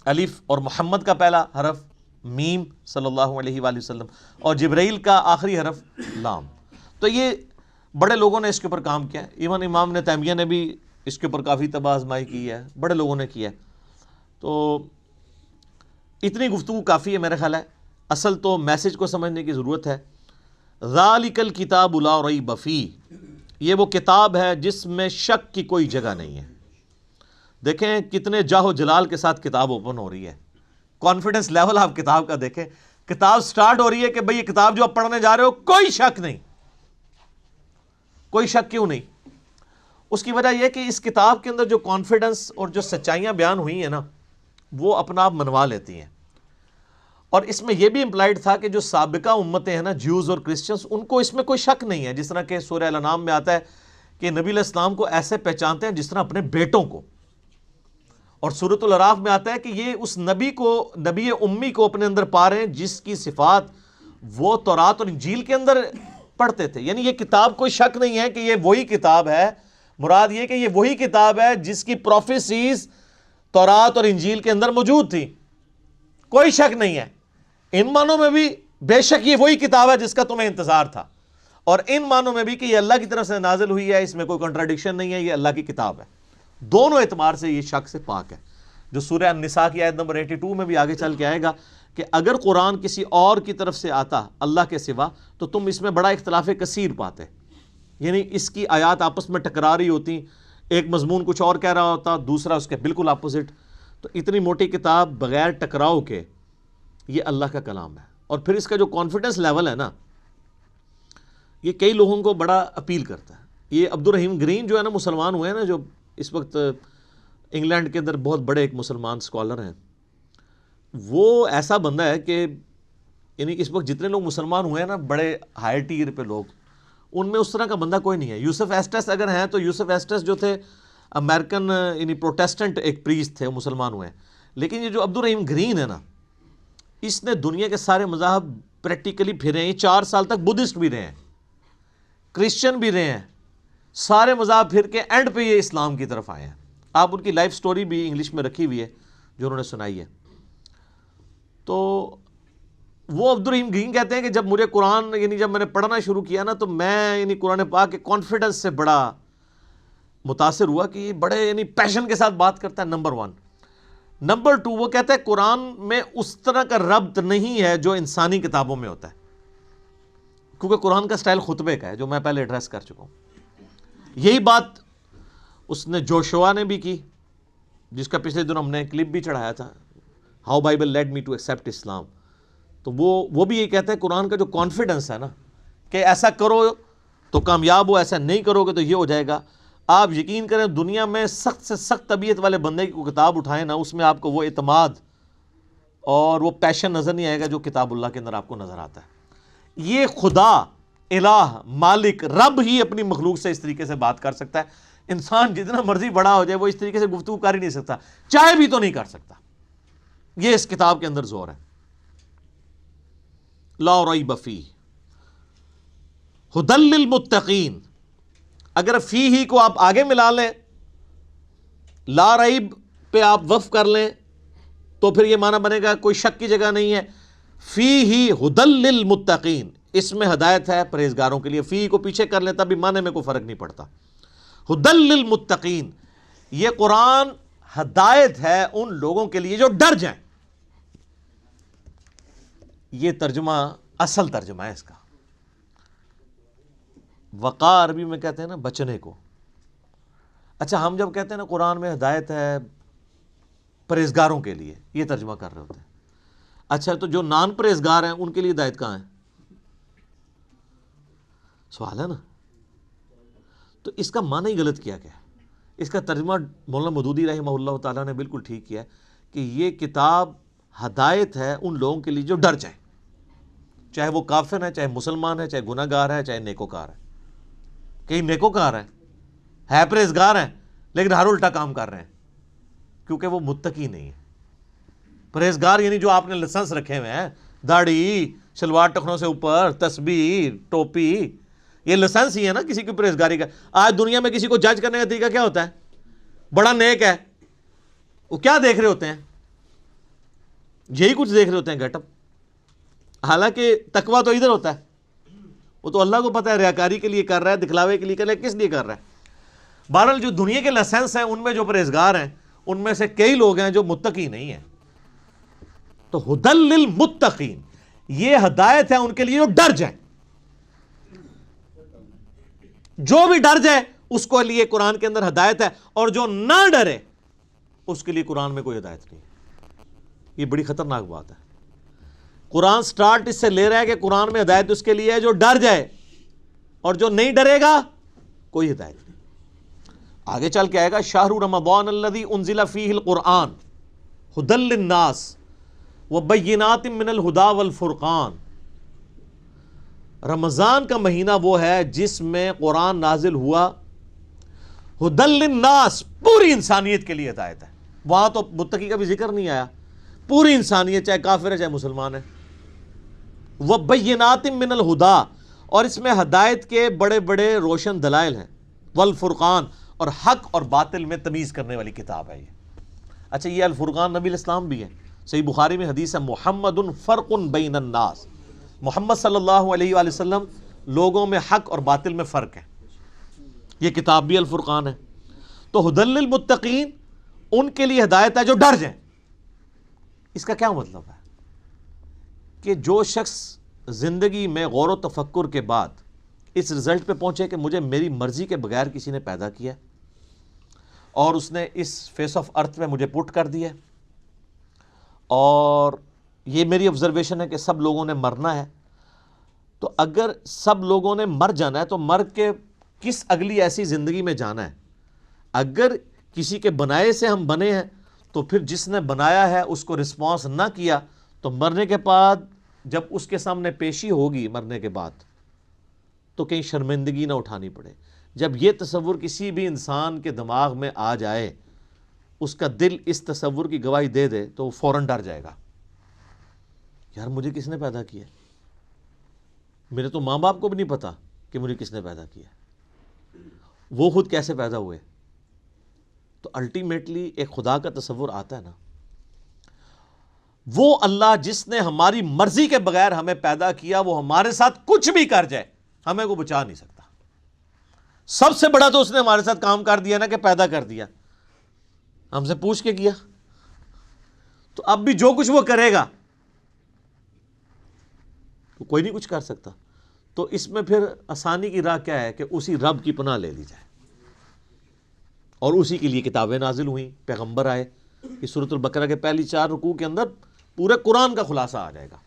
الف، اور محمد کا پہلا حرف میم صلی اللہ علیہ وآلہ وسلم، اور جبرائیل کا آخری حرف لام. تو یہ بڑے لوگوں نے اس کے اوپر کام کیا ہے. ایون امام ابن تیمیہ نے بھی اس کے اوپر کافی طب آزمائی کی ہے، بڑے لوگوں نے کیا ہے. تو اتنی گفتگو کافی ہے میرا خیال ہے. اصل تو میسج کو سمجھنے کی ضرورت ہے. ذالک الکتاب لا ریب فیہ، یہ وہ کتاب ہے جس میں شک کی کوئی جگہ نہیں ہے. دیکھیں کتنے جاہ و جلال کے ساتھ کتاب اوپن ہو رہی ہے. کانفیڈنس لیول آپ کتاب کا دیکھیں. کتاب سٹارٹ ہو رہی ہے کہ بھئی یہ کتاب جو آپ پڑھنے جا رہے ہو کوئی شک نہیں. کوئی شک کیوں نہیں؟ اس کی وجہ یہ کہ اس کتاب کے اندر جو کانفیڈنس اور جو سچائیاں بیان ہوئی ہیں نا، وہ اپنا آپ منوا لیتی ہیں. اور اس میں یہ بھی امپلائڈ تھا کہ جو سابقہ امتیں ہیں نا، جیوز اور کرسچنز، ان کو اس میں کوئی شک نہیں ہے. جس طرح کہ سورہ الانعام میں آتا ہے کہ نبی علیہ السلام کو ایسے پہچانتے ہیں جس طرح اپنے بیٹوں کو. اور سورۃ الاعراف میں آتا ہے کہ یہ اس نبی کو، نبی امی کو اپنے اندر پا رہے ہیں جس کی صفات وہ تورات اور انجیل کے اندر پڑھتے تھے. یعنی یہ کتاب کوئی شک نہیں ہے کہ یہ وہی کتاب ہے. مراد یہ کہ یہ وہی کتاب ہے جس کی پروفیسیز تورات اور انجیل کے اندر موجود تھی. کوئی شک نہیں ہے. ان معنوں میں بھی بے شک یہ وہی کتاب ہے جس کا تمہیں انتظار تھا، اور ان معنوں میں بھی کہ یہ اللہ کی طرف سے نازل ہوئی ہے، اس میں کوئی کنٹراڈکشن نہیں ہے، یہ اللہ کی کتاب ہے. دونوں اعتبار سے یہ شک سے پاک ہے. جو سورہ النساء کی آیت نمبر 82 میں بھی آگے چل کے آئے گا کہ اگر قرآن کسی اور کی طرف سے آتا اللہ کے سوا تو تم اس میں بڑا اختلاف کثیر پاتے. یعنی اس کی آیات آپس میں ٹکرا رہی ہوتی، ایک مضمون کچھ اور کہہ رہا ہوتا، دوسرا اس کے بالکل اپوزٹ. تو اتنی موٹی کتاب بغیر ٹکراؤ کے یہ اللہ کا کلام ہے. اور پھر اس کا جو کانفیڈنس لیول ہے نا، یہ کئی لوگوں کو بڑا اپیل کرتا ہے. یہ عبد الرحیم گرین جو ہے نا، مسلمان ہوئے ہیں نا، جو اس وقت انگلینڈ کے اندر بہت بڑے ایک مسلمان اسکالر ہیں، وہ ایسا بندہ ہے کہ یعنی اس وقت جتنے لوگ مسلمان ہوئے ہیں نا، بڑے ہائی ٹیر پہ لوگ، ان میں اس طرح کا بندہ کوئی نہیں ہے. یوسف ایسٹس اگر ہیں تو یوسف ایسٹس جو تھے امریکن یعنی پروٹیسٹنٹ ایک پریسٹ تھے، مسلمان ہوئے ہیں. لیکن یہ جو عبد الرحیم گرین ہے نا، اس نے دنیا کے سارے مذاہب پریکٹیکلی پھرے ہیں. یہ 4 سال تک بدھسٹ بھی رہے ہیں، کرسچن بھی رہے ہیں، سارے مذاہب پھر کے اینڈ پہ یہ اسلام کی طرف آئے ہیں. آپ ان کی لائف سٹوری بھی انگلش میں رکھی ہوئی ہے جو انہوں نے سنائی ہے. تو وہ عبد الرحیم گرین کہتے ہیں کہ جب مجھے قرآن یعنی جب میں نے پڑھنا شروع کیا نا، تو میں یعنی قرآن پاک کے کانفیڈنس سے بڑا متاثر ہوا کہ یہ بڑے یعنی پیشن کے ساتھ بات کرتا ہے. نمبر 1. نمبر 2، وہ کہتا ہے قرآن میں اس طرح کا ربط نہیں ہے جو انسانی کتابوں میں ہوتا ہے، کیونکہ قرآن کا سٹائل خطبے کا ہے، جو میں پہلے ایڈریس کر چکا ہوں. یہی بات اس نے جوشوا نے بھی کی، جس کا پچھلے دن ہم نے کلپ بھی چڑھایا تھا. How Bible led me to accept Islam. تو وہ بھی یہ کہتے ہیں قرآن کا جو کانفیڈنس ہے نا کہ ایسا کرو تو کامیاب ہو, ایسا نہیں کرو گے تو یہ ہو جائے گا. آپ یقین کریں دنیا میں سخت سے سخت طبیعت والے بندے کی کتاب اٹھائیں نا, اس میں آپ کو وہ اعتماد اور وہ پیشن نظر نہیں آئے گا جو کتاب اللہ کے اندر آپ کو نظر آتا ہے. یہ خدا الہ مالک رب ہی اپنی مخلوق سے اس طریقے سے بات کر سکتا ہے. انسان جتنا مرضی بڑا ہو جائے وہ اس طریقے سے گفتگو کر ہی نہیں سکتا, چاہے بھی تو نہیں کر سکتا. یہ اس کتاب کے اندر زور ہے. لا ریب فیہ ھدی للمتقین. اگر فی ہی کو آپ آگے ملا لیں, لا ریب پہ آپ وقف کر لیں تو پھر یہ معنی بنے گا کوئی شک کی جگہ نہیں ہے. فی ہی ھدی للمتقین, اس میں ہدایت ہے پرہیزگاروں کے لیے. فی کو پیچھے کر لیں تب بھی معنی میں کوئی فرق نہیں پڑتا. ھدی للمتقین, یہ قرآن ہدایت ہے ان لوگوں کے لیے جو ڈر جائیں. یہ ترجمہ اصل ترجمہ ہے اس کا. وقار عربی میں کہتے ہیں نا بچنے کو. اچھا ہم جب کہتے ہیں نا قرآن میں ہدایت ہے پرہیزگاروں کے لیے, یہ ترجمہ کر رہے ہوتے ہیں. اچھا تو جو نان پرہیزگار ہیں ان کے لیے ہدایت کہاں ہے؟ سوال ہے نا. تو اس کا معنی ہی غلط کیا گیا. اس کا ترجمہ مولانا مودودی رحمہ اللہ تعالیٰ نے بالکل ٹھیک کیا کہ یہ کتاب ہدایت ہے ان لوگوں کے لیے جو ڈر جائیں, چاہے وہ کافر ہے, چاہے مسلمان ہے, چاہے گناہ گار ہے, چاہے نیکوکار ہے. کئی نیکوکار ہے پرہیزگار ہیں لیکن ہر الٹا کام کر رہے ہیں کیونکہ وہ متقی نہیں ہے. پرہیزگار یعنی جو آپ نے لائسنس رکھے ہوئے ہیں, داڑھی, شلوار ٹخنوں سے اوپر, تسبیح, ٹوپی, یہ لائسنس ہی ہے نا کسی کی پرہیزگاری کا. آج دنیا میں کسی کو جج کرنے کا طریقہ کیا ہوتا ہے؟ بڑا نیک ہے, وہ کیا دیکھ رہے ہوتے ہیں؟ یہی کچھ دیکھ رہے ہوتے ہیں, گیٹ اپ. حالانکہ تقویٰ تو ادھر ہوتا ہے, وہ تو اللہ کو پتہ ہے ریاکاری کے لیے کر رہا ہے, دکھلاوے کے لیے کر رہا ہے, کس لیے کر رہا ہے. بہرحال جو دنیا کے لائسنس ہیں ان میں جو پرہیزگار ہیں ان میں سے کئی لوگ ہیں جو متقی نہیں ہیں. تو ھدی للمتقین, یہ ہدایت ہے ان کے لیے جو ڈر جائیں. جو بھی ڈر جائے اس کو لیے قرآن کے اندر ہدایت ہے, اور جو نہ ڈرے اس کے لیے قرآن میں کوئی ہدایت نہیں. یہ بڑی خطرناک بات ہے. قرآن سٹارٹ اس سے لے رہا ہے کہ قرآن میں ہدایت اس کے لیے ہے جو ڈر جائے, اور جو نہیں ڈرے گا کوئی ہدایت نہیں. آگے چل کے آئے گا شہر رمضان الذی انزل فیہ القرآن ھدی للناس وبینات من الہدی والفرقان. رمضان کا مہینہ وہ ہے جس میں قرآن نازل ہوا ھدی للناس, پوری انسانیت کے لیے ہدایت ہے. وہاں تو متقی کا بھی ذکر نہیں آیا, پوری انسانیت چاہے کافر ہے چاہے مسلمان ہے. وبینات من الہدی, اور اس میں ہدایت کے بڑے بڑے روشن دلائل ہیں. والفرقان, اور حق اور باطل میں تمیز کرنے والی کتاب ہے یہ. اچھا یہ الفرقان نبی الاسلام بھی ہے. صحیح بخاری میں حدیث ہے محمد فرق بین الناس, محمد صلی اللہ علیہ وآلہ وسلم لوگوں میں حق اور باطل میں فرق ہے. یہ کتاب بھی الفرقان ہے. تو ھدی للمتقین, ان کے لیے ہدایت ہے جو ڈر جائیں. اس کا کیا مطلب ہے؟ کہ جو شخص زندگی میں غور و تفکر کے بعد اس رزلٹ پہ پہنچے کہ مجھے میری مرضی کے بغیر کسی نے پیدا کیا اور اس نے اس فیس آف ارتھ میں مجھے پٹ کر دیا, اور یہ میری آبزرویشن ہے کہ سب لوگوں نے مرنا ہے, تو اگر سب لوگوں نے مر جانا ہے تو مر کے کس اگلی ایسی زندگی میں جانا ہے؟ اگر کسی کے بنائے سے ہم بنے ہیں تو پھر جس نے بنایا ہے اس کو رسپانس نہ کیا تو مرنے کے بعد جب اس کے سامنے پیشی ہوگی مرنے کے بعد تو کہیں شرمندگی نہ اٹھانی پڑے. جب یہ تصور کسی بھی انسان کے دماغ میں آ جائے, اس کا دل اس تصور کی گواہی دے دے تو وہ فوراً ڈر جائے گا, یار مجھے کس نے پیدا کیا؟ میرے تو ماں باپ کو بھی نہیں پتا کہ مجھے کس نے پیدا کیا, وہ خود کیسے پیدا ہوئے. تو الٹیمیٹلی ایک خدا کا تصور آتا ہے نا, وہ اللہ جس نے ہماری مرضی کے بغیر ہمیں پیدا کیا وہ ہمارے ساتھ کچھ بھی کر جائے ہمیں کو بچا نہیں سکتا. سب سے بڑا تو اس نے ہمارے ساتھ کام کر دیا نا کہ پیدا کر دیا, ہم سے پوچھ کے کیا. تو اب بھی جو کچھ وہ کرے گا تو کوئی نہیں کچھ کر سکتا. تو اس میں پھر آسانی کی راہ کیا ہے کہ اسی رب کی پناہ لے لی جائے, اور اسی کے لیے کتابیں نازل ہوئیں, پیغمبر آئے, کہ سورۃ البقرہ کے پہلی 4 رکوع کے اندر پورے قرآن کا خلاصہ آ جائے گا.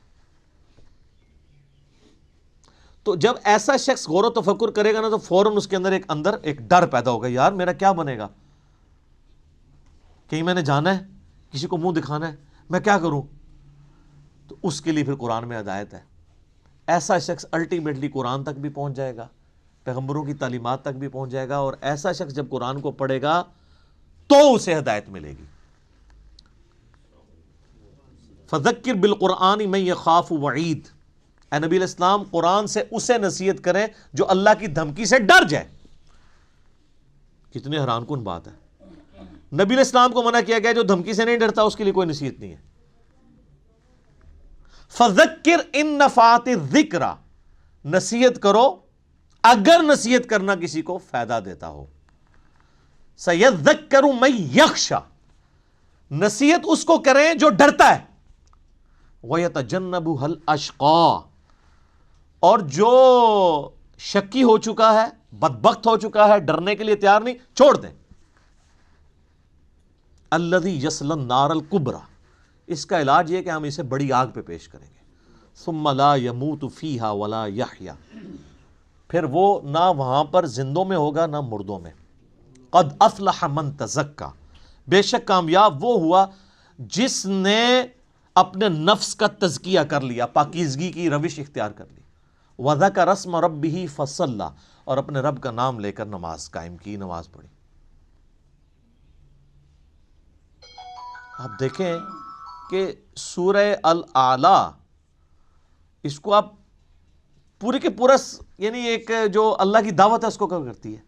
تو جب ایسا شخص غور و تفکر کرے گا نا تو فوراً اس کے اندر ایک ڈر پیدا ہوگا، یار میرا کیا بنے گا، کہیں میں نے جانا ہے، کسی کو منہ دکھانا ہے، میں کیا کروں؟ تو اس کے لیے پھر قرآن میں ہدایت ہے. ایسا شخص الٹیمیٹلی قرآن تک بھی پہنچ جائے گا، پیغمبروں کی تعلیمات تک بھی پہنچ جائے گا، اور ایسا شخص جب قرآن کو پڑھے گا تو اسے ہدایت ملے گی. فذکر بالقرآن من یخاف وعید، اے نبی علیہ السلام قرآن سے اسے نصیحت کریں جو اللہ کی دھمکی سے ڈر جائے. کتنی حیران کن بات ہے، نبی علیہ السلام کو منع کیا گیا، جو دھمکی سے نہیں ڈرتا اس کے لیے کوئی نصیحت نہیں ہے. فذکر ان نفعت الذکر، نصیحت کرو اگر نصیحت کرنا کسی کو فائدہ دیتا ہو. سیذکر من یخشی، نصیحت اس کو کریں جو ڈرتا ہے. وَيَتَجَنَّبُهَا الْأَشْقَى، اور جو شکی ہو چکا ہے، بدبخت ہو چکا ہے، ڈرنے کے لیے تیار نہیں، چھوڑ دیں. الَّذِي يَصْلَى النَّارَ الْكُبْرَى، اس کا علاج یہ کہ ہم اسے بڑی آگ پہ پیش کریں گے. ثُمَّ لَا يَمُوتُ فِيهَا وَلَا يَحْيَا، پھر وہ نہ وہاں پر زندوں میں ہوگا نہ مردوں میں. قَدْ أَفْلَحَ مَن تَزَكَّى، بے شک کامیاب وہ ہوا جس نے اپنے نفس کا تزکیہ کر لیا، پاکیزگی کی روش اختیار کر لی. وَذَكَرَ اسْمَ رَبِّهِ فَصَلَّى، اور اپنے رب کا نام لے کر نماز قائم کی، نماز پڑھی. آپ دیکھیں کہ سورہ الاعلیٰ، اس کو آپ پورے کے پورا یعنی ایک جو اللہ کی دعوت ہے اس کو کور کرتی ہے.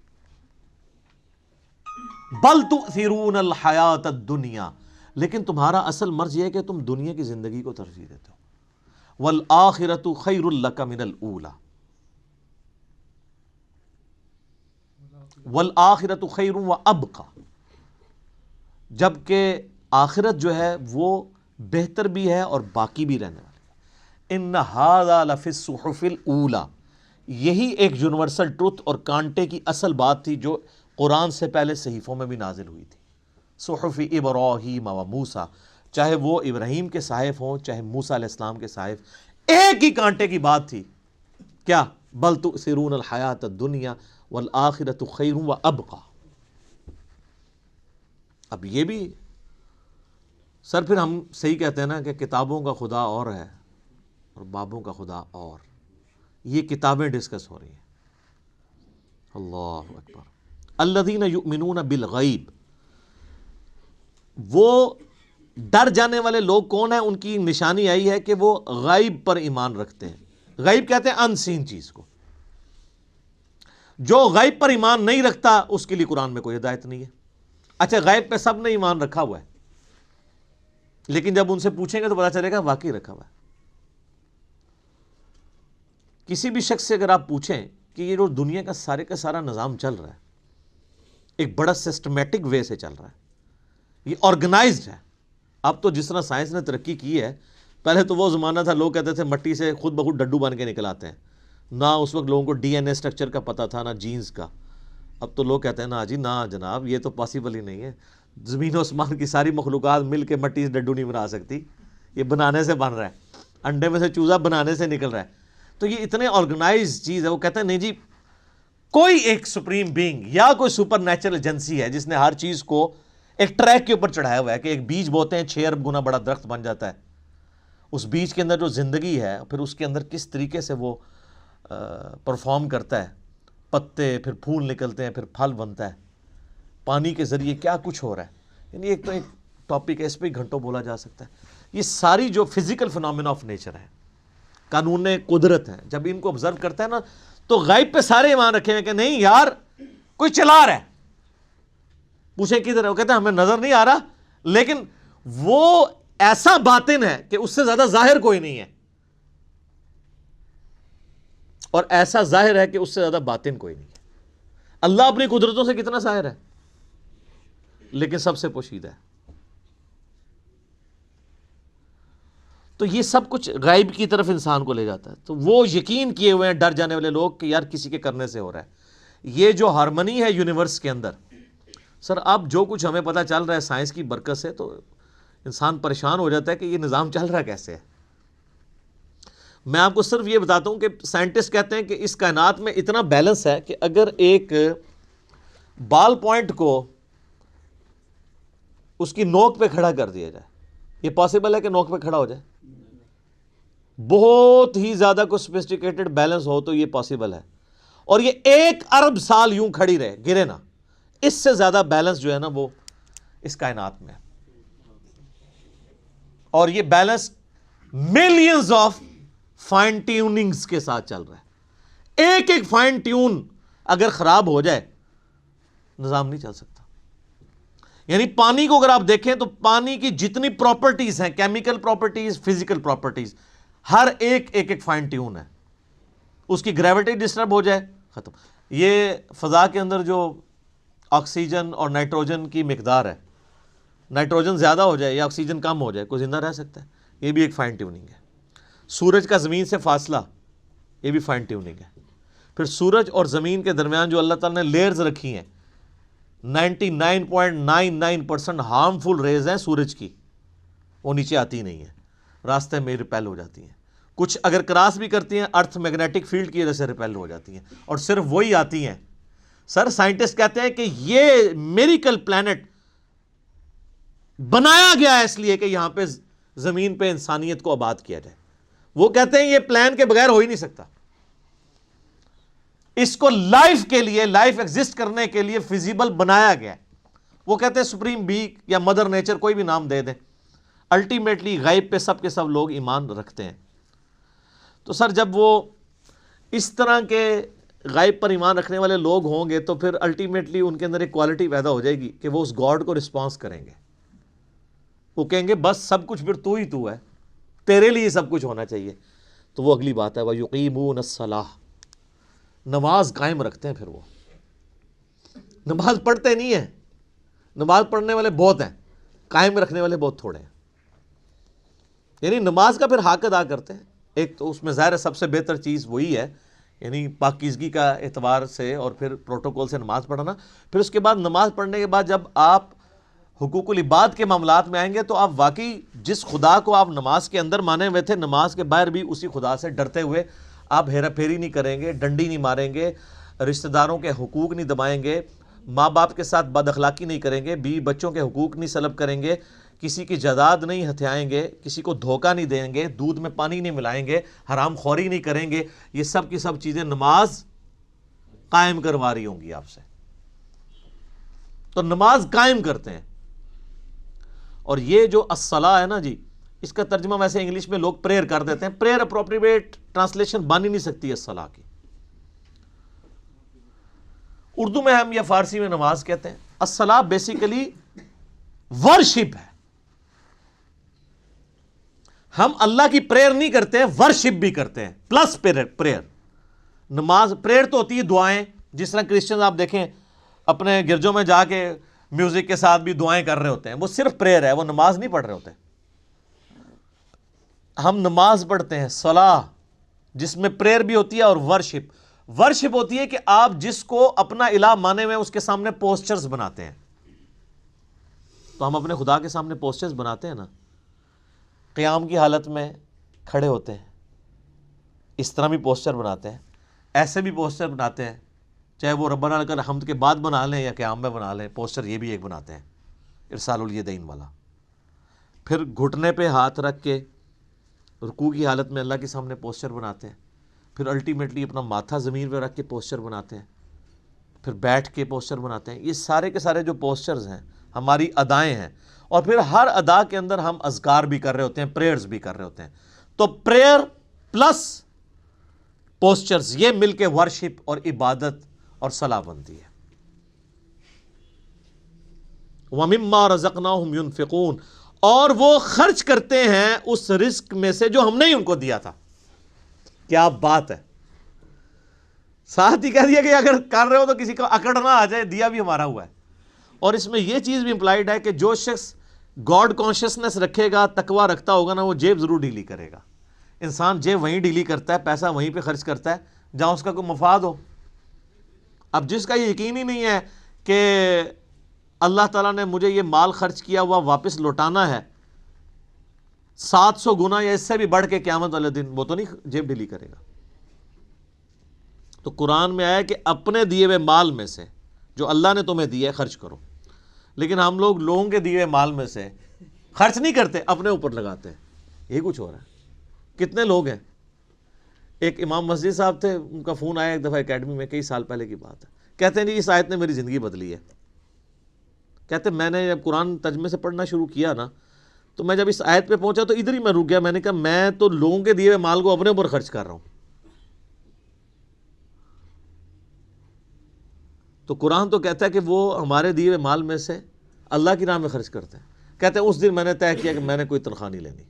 بل تؤثرون الحیات الدنیا، لیکن تمہارا اصل مرض یہ ہے کہ تم دنیا کی زندگی کو ترجیح دیتے ہو. والآخرۃ خیر لک من الاولی، والآخرۃ خیر وابقی، جبکہ آخرت جو ہے وہ بہتر بھی ہے اور باقی بھی رہنے والی. ان ھذا لفی الصحف الاولی، یہی ایک یونیورسل ٹروتھ اور کانٹے کی اصل بات تھی جو قرآن سے پہلے صحیفوں میں بھی نازل ہوئی تھی. صحف ابراہیم و موسیٰ، چاہے وہ ابراہیم کے صحائف ہوں چاہے موسیٰ علیہ السلام کے صحائف، ایک ہی کانٹے کی بات تھی. کیا؟ بل تؤثرون الحیات الدنیا والآخرۃ خیر وابقی. اب یہ بھی سر پھر ہم صحیح کہتے ہیں نا کہ کتابوں کا خدا اور ہے اور بابوں کا خدا اور. یہ کتابیں ڈسکس ہو رہی ہیں. اللہ اکبر. الذین یؤمنون بالغیب، وہ ڈر جانے والے لوگ کون ہیں؟ ان کی نشانی آئی ہے کہ وہ غیب پر ایمان رکھتے ہیں. غیب کہتے ہیں ان سین چیز کو. جو غیب پر ایمان نہیں رکھتا اس کے لیے قرآن میں کوئی ہدایت نہیں ہے. اچھا غیب پہ سب نے ایمان رکھا ہوا ہے، لیکن جب ان سے پوچھیں گے تو پتا چلے گا واقعی رکھا ہوا ہے. کسی بھی شخص سے اگر آپ پوچھیں کہ یہ جو دنیا کا سارے کا سارا نظام چل رہا ہے ایک بڑا سسٹمیٹک وے سے چل رہا ہے، یہ آرگنائزڈ ہے. اب تو جس طرح سائنس نے ترقی کی ہے، پہلے تو وہ زمانہ تھا لوگ کہتے تھے مٹی سے خود بخود ڈڈو بن کے نکل آتے ہیں. نہ اس وقت لوگوں کو ڈی این اے اسٹرکچر کا پتہ تھا، نہ جینز کا. اب تو لوگ کہتے ہیں نا جی نہ جناب، یہ تو پاسبل ہی نہیں ہے. زمین و آسمان کی ساری مخلوقات مل کے مٹی سے ڈڈو نہیں بنا سکتی، یہ بنانے سے بن رہا ہے. انڈے میں سے چوزا بنانے سے نکل رہا ہے. تو یہ اتنے آرگنائز چیز ہے. وہ کہتے ہیں نہیں جی کوئی ایک سپریم بینگ یا کوئی سپر نیچرل ایجنسی ہے جس نے ہر چیز کو ایک ٹریک کے اوپر چڑھایا ہوا ہے کہ ایک بیج بوتے ہیں 6 ارب گنا بڑا درخت بن جاتا ہے. اس بیج کے اندر جو زندگی ہے پھر اس کے اندر کس طریقے سے وہ پرفارم کرتا ہے، پتے پھر پھول نکلتے ہیں، پھر پھل بنتا ہے، پانی کے ذریعے کیا کچھ ہو رہا ہے. یعنی ایک تو ایک ٹاپک ہے، اس پہ گھنٹوں بولا جا سکتا ہے. یہ ساری جو فزیکل فنومینا آف نیچر ہے، قانون قدرت ہے، جب ان کو آبزرو کرتا ہے نا تو غیب پہ سارے ایمان رکھے ہیں کہ نہیں یار کوئی چلا رہا ہے. پوچھیں کدھر ہے؟ وہ کہتے ہیں ہمیں نظر نہیں آ رہا، لیکن وہ ایسا باطن ہے کہ اس سے زیادہ ظاہر کوئی نہیں ہے، اور ایسا ظاہر ہے کہ اس سے زیادہ باطن کوئی نہیں ہے. اللہ اپنی قدرتوں سے کتنا ظاہر ہے لیکن سب سے پوشیدہ ہے. تو یہ سب کچھ غیب کی طرف انسان کو لے جاتا ہے. تو وہ یقین کیے ہوئے ہیں ڈر جانے والے لوگ کہ یار کسی کے کرنے سے ہو رہا ہے. یہ جو ہارمنی ہے یونیورس کے اندر، سر اب جو کچھ ہمیں پتہ چل رہا ہے سائنس کی برکت سے تو انسان پریشان ہو جاتا ہے کہ یہ نظام چل رہا کیسے ہے. میں آپ کو صرف یہ بتاتا ہوں کہ سائنٹسٹ کہتے ہیں کہ اس کائنات میں اتنا بیلنس ہے کہ اگر ایک بال پوائنٹ کو اس کی نوک پہ کھڑا کر دیا جائے, یہ پاسبل ہے کہ نوک پہ کھڑا ہو جائے؟ بہت ہی زیادہ کوئی سوفسٹیکیٹڈ بیلنس ہو تو یہ پاسبل ہے, اور یہ 1 ارب سال یوں کھڑی رہے, گرے نا. اس سے زیادہ بیلنس جو ہے نا وہ اس کائنات میں ہے, اور یہ balance millions of fine tunings کے ساتھ چل رہا ہے. ایک ایک فائن ٹیون اگر خراب ہو جائے نظام نہیں چل سکتا. یعنی پانی کو اگر آپ دیکھیں تو پانی کی جتنی پراپرٹیز ہیں, کیمیکل پراپرٹیز, فزیکل پراپرٹیز, ہر ایک فائن ٹیون ہے. اس کی گریوٹی ڈسٹرب ہو جائے ختم. یہ فضا کے اندر جو آکسیجن اور نائٹروجن کی مقدار ہے, نائٹروجن زیادہ ہو جائے یا آکسیجن کم ہو جائے, کوئی زندہ رہ سکتا ہے؟ یہ بھی ایک فائن ٹیوننگ ہے. سورج کا زمین سے فاصلہ, یہ بھی فائن ٹیوننگ ہے. پھر سورج اور زمین کے درمیان جو اللہ تعالیٰ نے لیئرز رکھی ہیں, 99.99% ہارمفل ریز ہیں سورج کی, وہ نیچے آتی نہیں ہیں, راستے میں ریپیل ہو جاتی ہیں. کچھ اگر کراس بھی کرتی ہیں ارتھ میگنیٹک فیلڈ کی وجہ سے ریپیل ہو جاتی ہیں, اور صرف وہی آتی ہیں. سر سائنٹسٹ کہتے ہیں کہ یہ میریکل پلانٹ بنایا گیا ہے اس لیے کہ یہاں پہ زمین پہ انسانیت کو آباد کیا جائے. وہ کہتے ہیں یہ پلان کے بغیر ہو ہی نہیں سکتا. اس کو لائف کے لیے, لائف ایگزسٹ کرنے کے لیے فیزیبل بنایا گیا ہے. وہ کہتے ہیں سپریم بی یا مدر نیچر, کوئی بھی نام دے دیں, الٹیمیٹلی غیب پہ سب کے سب لوگ ایمان رکھتے ہیں. تو سر جب وہ اس طرح کے غیب پر ایمان رکھنے والے لوگ ہوں گے تو پھر الٹیمیٹلی ان کے اندر ایک کوالٹی پیدا ہو جائے گی کہ وہ اس گاڈ کو رسپانس کریں گے. وہ کہیں گے بس سب کچھ پھر تو ہی تو ہے, تیرے لیے سب کچھ ہونا چاہیے. تو وہ اگلی بات ہے, وَيُقِيمُونَ الصَّلَاةَ, نماز قائم رکھتے ہیں. پھر وہ نماز پڑھتے نہیں ہیں, نماز پڑھنے والے بہت ہیں, قائم رکھنے والے بہت تھوڑے ہیں. یعنی نماز کا پھر حق ادا کرتے ہیں. ایک تو اس میں ظاہر ہے سب سے بہتر چیز وہی ہے, یعنی پاکیزگی کا اعتبار سے اور پھر پروٹوکول سے نماز پڑھنا. پھر اس کے بعد نماز پڑھنے کے بعد جب آپ حقوق العباد کے معاملات میں آئیں گے تو آپ واقعی جس خدا کو آپ نماز کے اندر مانے ہوئے تھے, نماز کے باہر بھی اسی خدا سے ڈرتے ہوئے آپ ہیرا پھیری نہیں کریں گے, ڈنڈی نہیں ماریں گے, رشتہ داروں کے حقوق نہیں دبائیں گے, ماں باپ کے ساتھ بد اخلاقی نہیں کریں گے, بیوی بچوں کے حقوق نہیں سلب کریں گے, کسی کی جائیداد نہیں ہتھیائیں گے, کسی کو دھوکہ نہیں دیں گے, دودھ میں پانی نہیں ملائیں گے, حرام خوری نہیں کریں گے. یہ سب کی سب چیزیں نماز قائم کروا رہی ہوں گی آپ سے. تو نماز قائم کرتے ہیں. اور یہ جو الصلاۃ ہے نا جی, اس کا ترجمہ ویسے انگلش میں لوگ پریئر کر دیتے ہیں. پریئر اپروپریٹ ٹرانسلیشن بن ہی نہیں سکتی الصلاۃ کی. اردو میں ہم یا فارسی میں نماز کہتے ہیں. الصلاۃ بیسیکلی ورشپ ہے. ہم اللہ کی پریئر نہیں کرتے, ورشپ بھی کرتے ہیں پلس پریئر. نماز پریئر تو ہوتی ہے دعائیں, جس طرح کرسچنز آپ دیکھیں اپنے گرجوں میں جا کے میوزک کے ساتھ بھی دعائیں کر رہے ہوتے ہیں, وہ صرف پریئر ہے, وہ نماز نہیں پڑھ رہے ہوتے. ہم نماز پڑھتے ہیں صلاح, جس میں پریئر بھی ہوتی ہے اور ورشپ. ورشپ ہوتی ہے کہ آپ جس کو اپنا الہ مانے ہوئے اس کے سامنے پوسچرز بناتے ہیں. تو ہم اپنے خدا کے سامنے پوسچرز بناتے ہیں نا, قیام کی حالت میں کھڑے ہوتے ہیں, اس طرح بھی پوسچر بناتے ہیں, ایسے بھی پوسچر بناتے ہیں, چاہے وہ ربنا لک الحمد کے بعد بنا لیں یا قیام میں بنا لیں, پوسچر یہ بھی ایک بناتے ہیں ارسال الیدین والا. پھر گھٹنے پہ ہاتھ رکھ کے رکوع کی حالت میں اللہ کے سامنے پوسچر بناتے ہیں. پھر الٹیمیٹلی اپنا ماتھا زمین پہ رکھ کے پوسچر بناتے ہیں. پھر بیٹھ کے پوسچر بناتے ہیں. یہ سارے کے سارے جو پوسچرز ہیں ہماری ادائیں ہیں, اور پھر ہر ادا کے اندر ہم اذکار بھی کر رہے ہوتے ہیں, پریئرز بھی کر رہے ہوتے ہیں. تو پریئر پلس پوسچرز یہ مل کے ورشپ اور عبادت اور صلاح بنتی ہے. وَمِمَّا رَزَقْنَاهُمْ يُنْفِقُونَ, اور وہ خرچ کرتے ہیں اس رزق میں سے جو ہم نے ہی ان کو دیا تھا. کیا بات ہے, ساتھ ہی کہہ دیا کہ اگر کر رہے ہو تو کسی کو اکڑ نہ آ جائے, دیا بھی ہمارا ہوا ہے. اور اس میں یہ چیز بھی امپلائڈ ہے کہ جو شخص گاڈ کانشیسنس رکھے گا, تقوی رکھتا ہوگا نا, وہ جیب ضرور ڈیلی کرے گا. انسان جیب وہیں ڈیلی کرتا ہے, پیسہ وہیں پہ خرچ کرتا ہے جہاں اس کا کوئی مفاد ہو. اب جس کا یہ یقین ہی نہیں ہے کہ اللہ تعالیٰ نے مجھے یہ مال خرچ کیا ہوا واپس لوٹانا ہے 700 گنا یا اس سے بھی بڑھ کے قیامت والے دن، وہ تو نہیں جیب ڈھیلی کرے گا۔ تو قرآن میں آیا کہ اپنے دیے ہوئے مال میں سے جو اللہ نے تمہیں دیا ہے خرچ کرو، لیکن ہم لوگ لوگوں کے دیے ہوئے مال میں سے خرچ نہیں کرتے، اپنے اوپر لگاتے ہیں۔ یہ کچھ ہو رہا ہے۔ کتنے لوگ ہیں، ایک امام مسجد صاحب تھے، ان کا فون آیا ایک دفعہ اکیڈمی میں، کئی سال پہلے کی بات ہے، کہتے ہیں جی اس آیت نے میری زندگی بدلی ہے۔ کہتے ہیں میں نے جب قرآن ترجمے سے پڑھنا شروع کیا نا، تو میں جب اس آیت پہ پہنچا تو ادھر ہی میں رک گیا، میں نے کہا میں تو لوگوں کے دیے ہوئے مال کو اپنے اوپر خرچ کر رہا ہوں۔ تو قرآن تو کہتا ہے کہ وہ ہمارے دیے ہوئے مال میں سے اللہ کی راہ میں خرچ کرتے ہیں۔ کہتے ہیں اس دن میں نے طے کیا کہ میں نے کوئی تنخواہ نہیں لینی،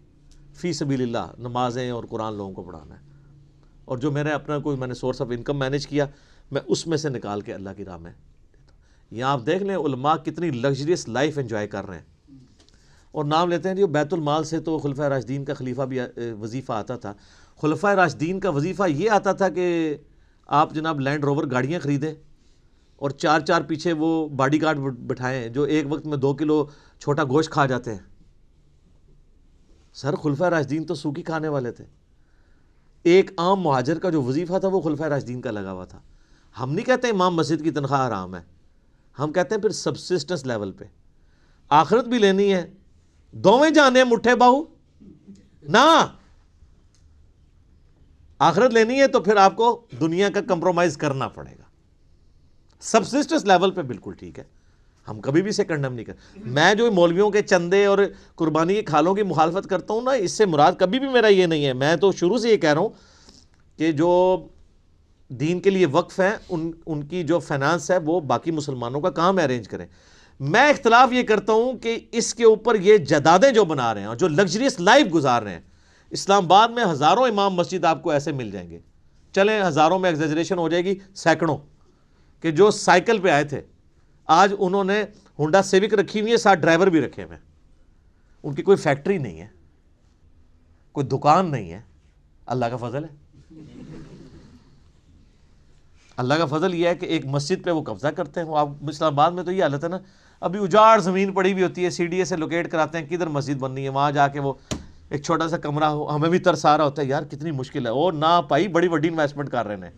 فی سبیل اللہ نمازیں اور قرآن لوگوں کو پڑھانا ہے، اور جو میرے اپنا کوئی میں نے سورس آف انکم مینیج کیا میں اس میں سے نکال کے اللہ کی راہ میں دیتا ہوں۔ یہاں آپ دیکھ لیں علماء کتنی لگژریس لائف انجوائے کر رہے ہیں، اور نام لیتے ہیں جو بیت المال سے تو خلفۂ راشدین کا خلیفہ بھی وظیفہ آتا تھا۔ خلفۂ راشدین کا وظیفہ یہ آتا تھا کہ آپ جناب لینڈ روور گاڑیاں خریدیں اور 4 پیچھے وہ باڈی گارڈ بٹھائیں جو ایک وقت میں 2 کلو چھوٹا گوشت کھا جاتے ہیں۔ سر خلفۂ راشدین تو سوکھی کھانے والے تھے۔ ایک عام مہاجر کا جو وظیفہ تھا وہ خلفۂ راشدین کا لگا ہوا تھا۔ ہم نہیں کہتے امام مسجد کی تنخواہ حرام ہے، ہم کہتے ہیں پھر سبسسٹنس لیول پہ آخرت بھی لینی ہے، دوویں جانے مٹھے باہو نہ، آخرت لینی ہے تو پھر آپ کو دنیا کا کمپرومائز کرنا پڑے گا۔ سبسسٹنس لیول پہ بالکل ٹھیک ہے، ہم کبھی بھی اسے کنڈم نہیں کرتے۔ میں جو مولویوں کے چندے اور قربانی کے کھالوں کی مخالفت کرتا ہوں نا، اس سے مراد کبھی بھی میرا یہ نہیں ہے۔ میں تو شروع سے یہ کہہ رہا ہوں کہ جو دین کے لیے وقف ہیں ان کی جو فائنانس ہے وہ باقی مسلمانوں کا کام ارینج کریں۔ میں اختلاف یہ کرتا ہوں کہ اس کے اوپر یہ جدادیں جو بنا رہے ہیں اور جو لگژریس لائف گزار رہے ہیں، اسلام آباد میں ہزاروں امام مسجد آپ کو ایسے مل جائیں گے، چلیں ہزاروں میں ایگزیجریشن ہو جائے گی، سینکڑوں، کہ جو سائیکل پہ آئے تھے آج انہوں نے ہونڈا سیوک رکھی ہوئی ہے، ساتھ ڈرائیور بھی رکھے ہوئے ہیں، ان کی کوئی فیکٹری نہیں ہے، کوئی دکان نہیں ہے۔ اللہ کا فضل ہے، اللہ کا فضل یہ ہے کہ ایک مسجد پہ وہ قبضہ کرتے ہیں۔ وہ آپ اسلام آباد میں تو یہ حالت ہے نا، ابھی اجاڑ زمین پڑی ہوئی ہوتی ہے، سی ڈی اے سے لوکیٹ کراتے ہیں کدھر مسجد بننی ہے، وہاں جا کے وہ ایک چھوٹا سا کمرہ ہو، ہمیں بھی ترس آ رہا ہوتا ہے یار کتنی مشکل ہے، اور نہ پائی بڑی وڈی انویسٹمنٹ کر رہے ہیں،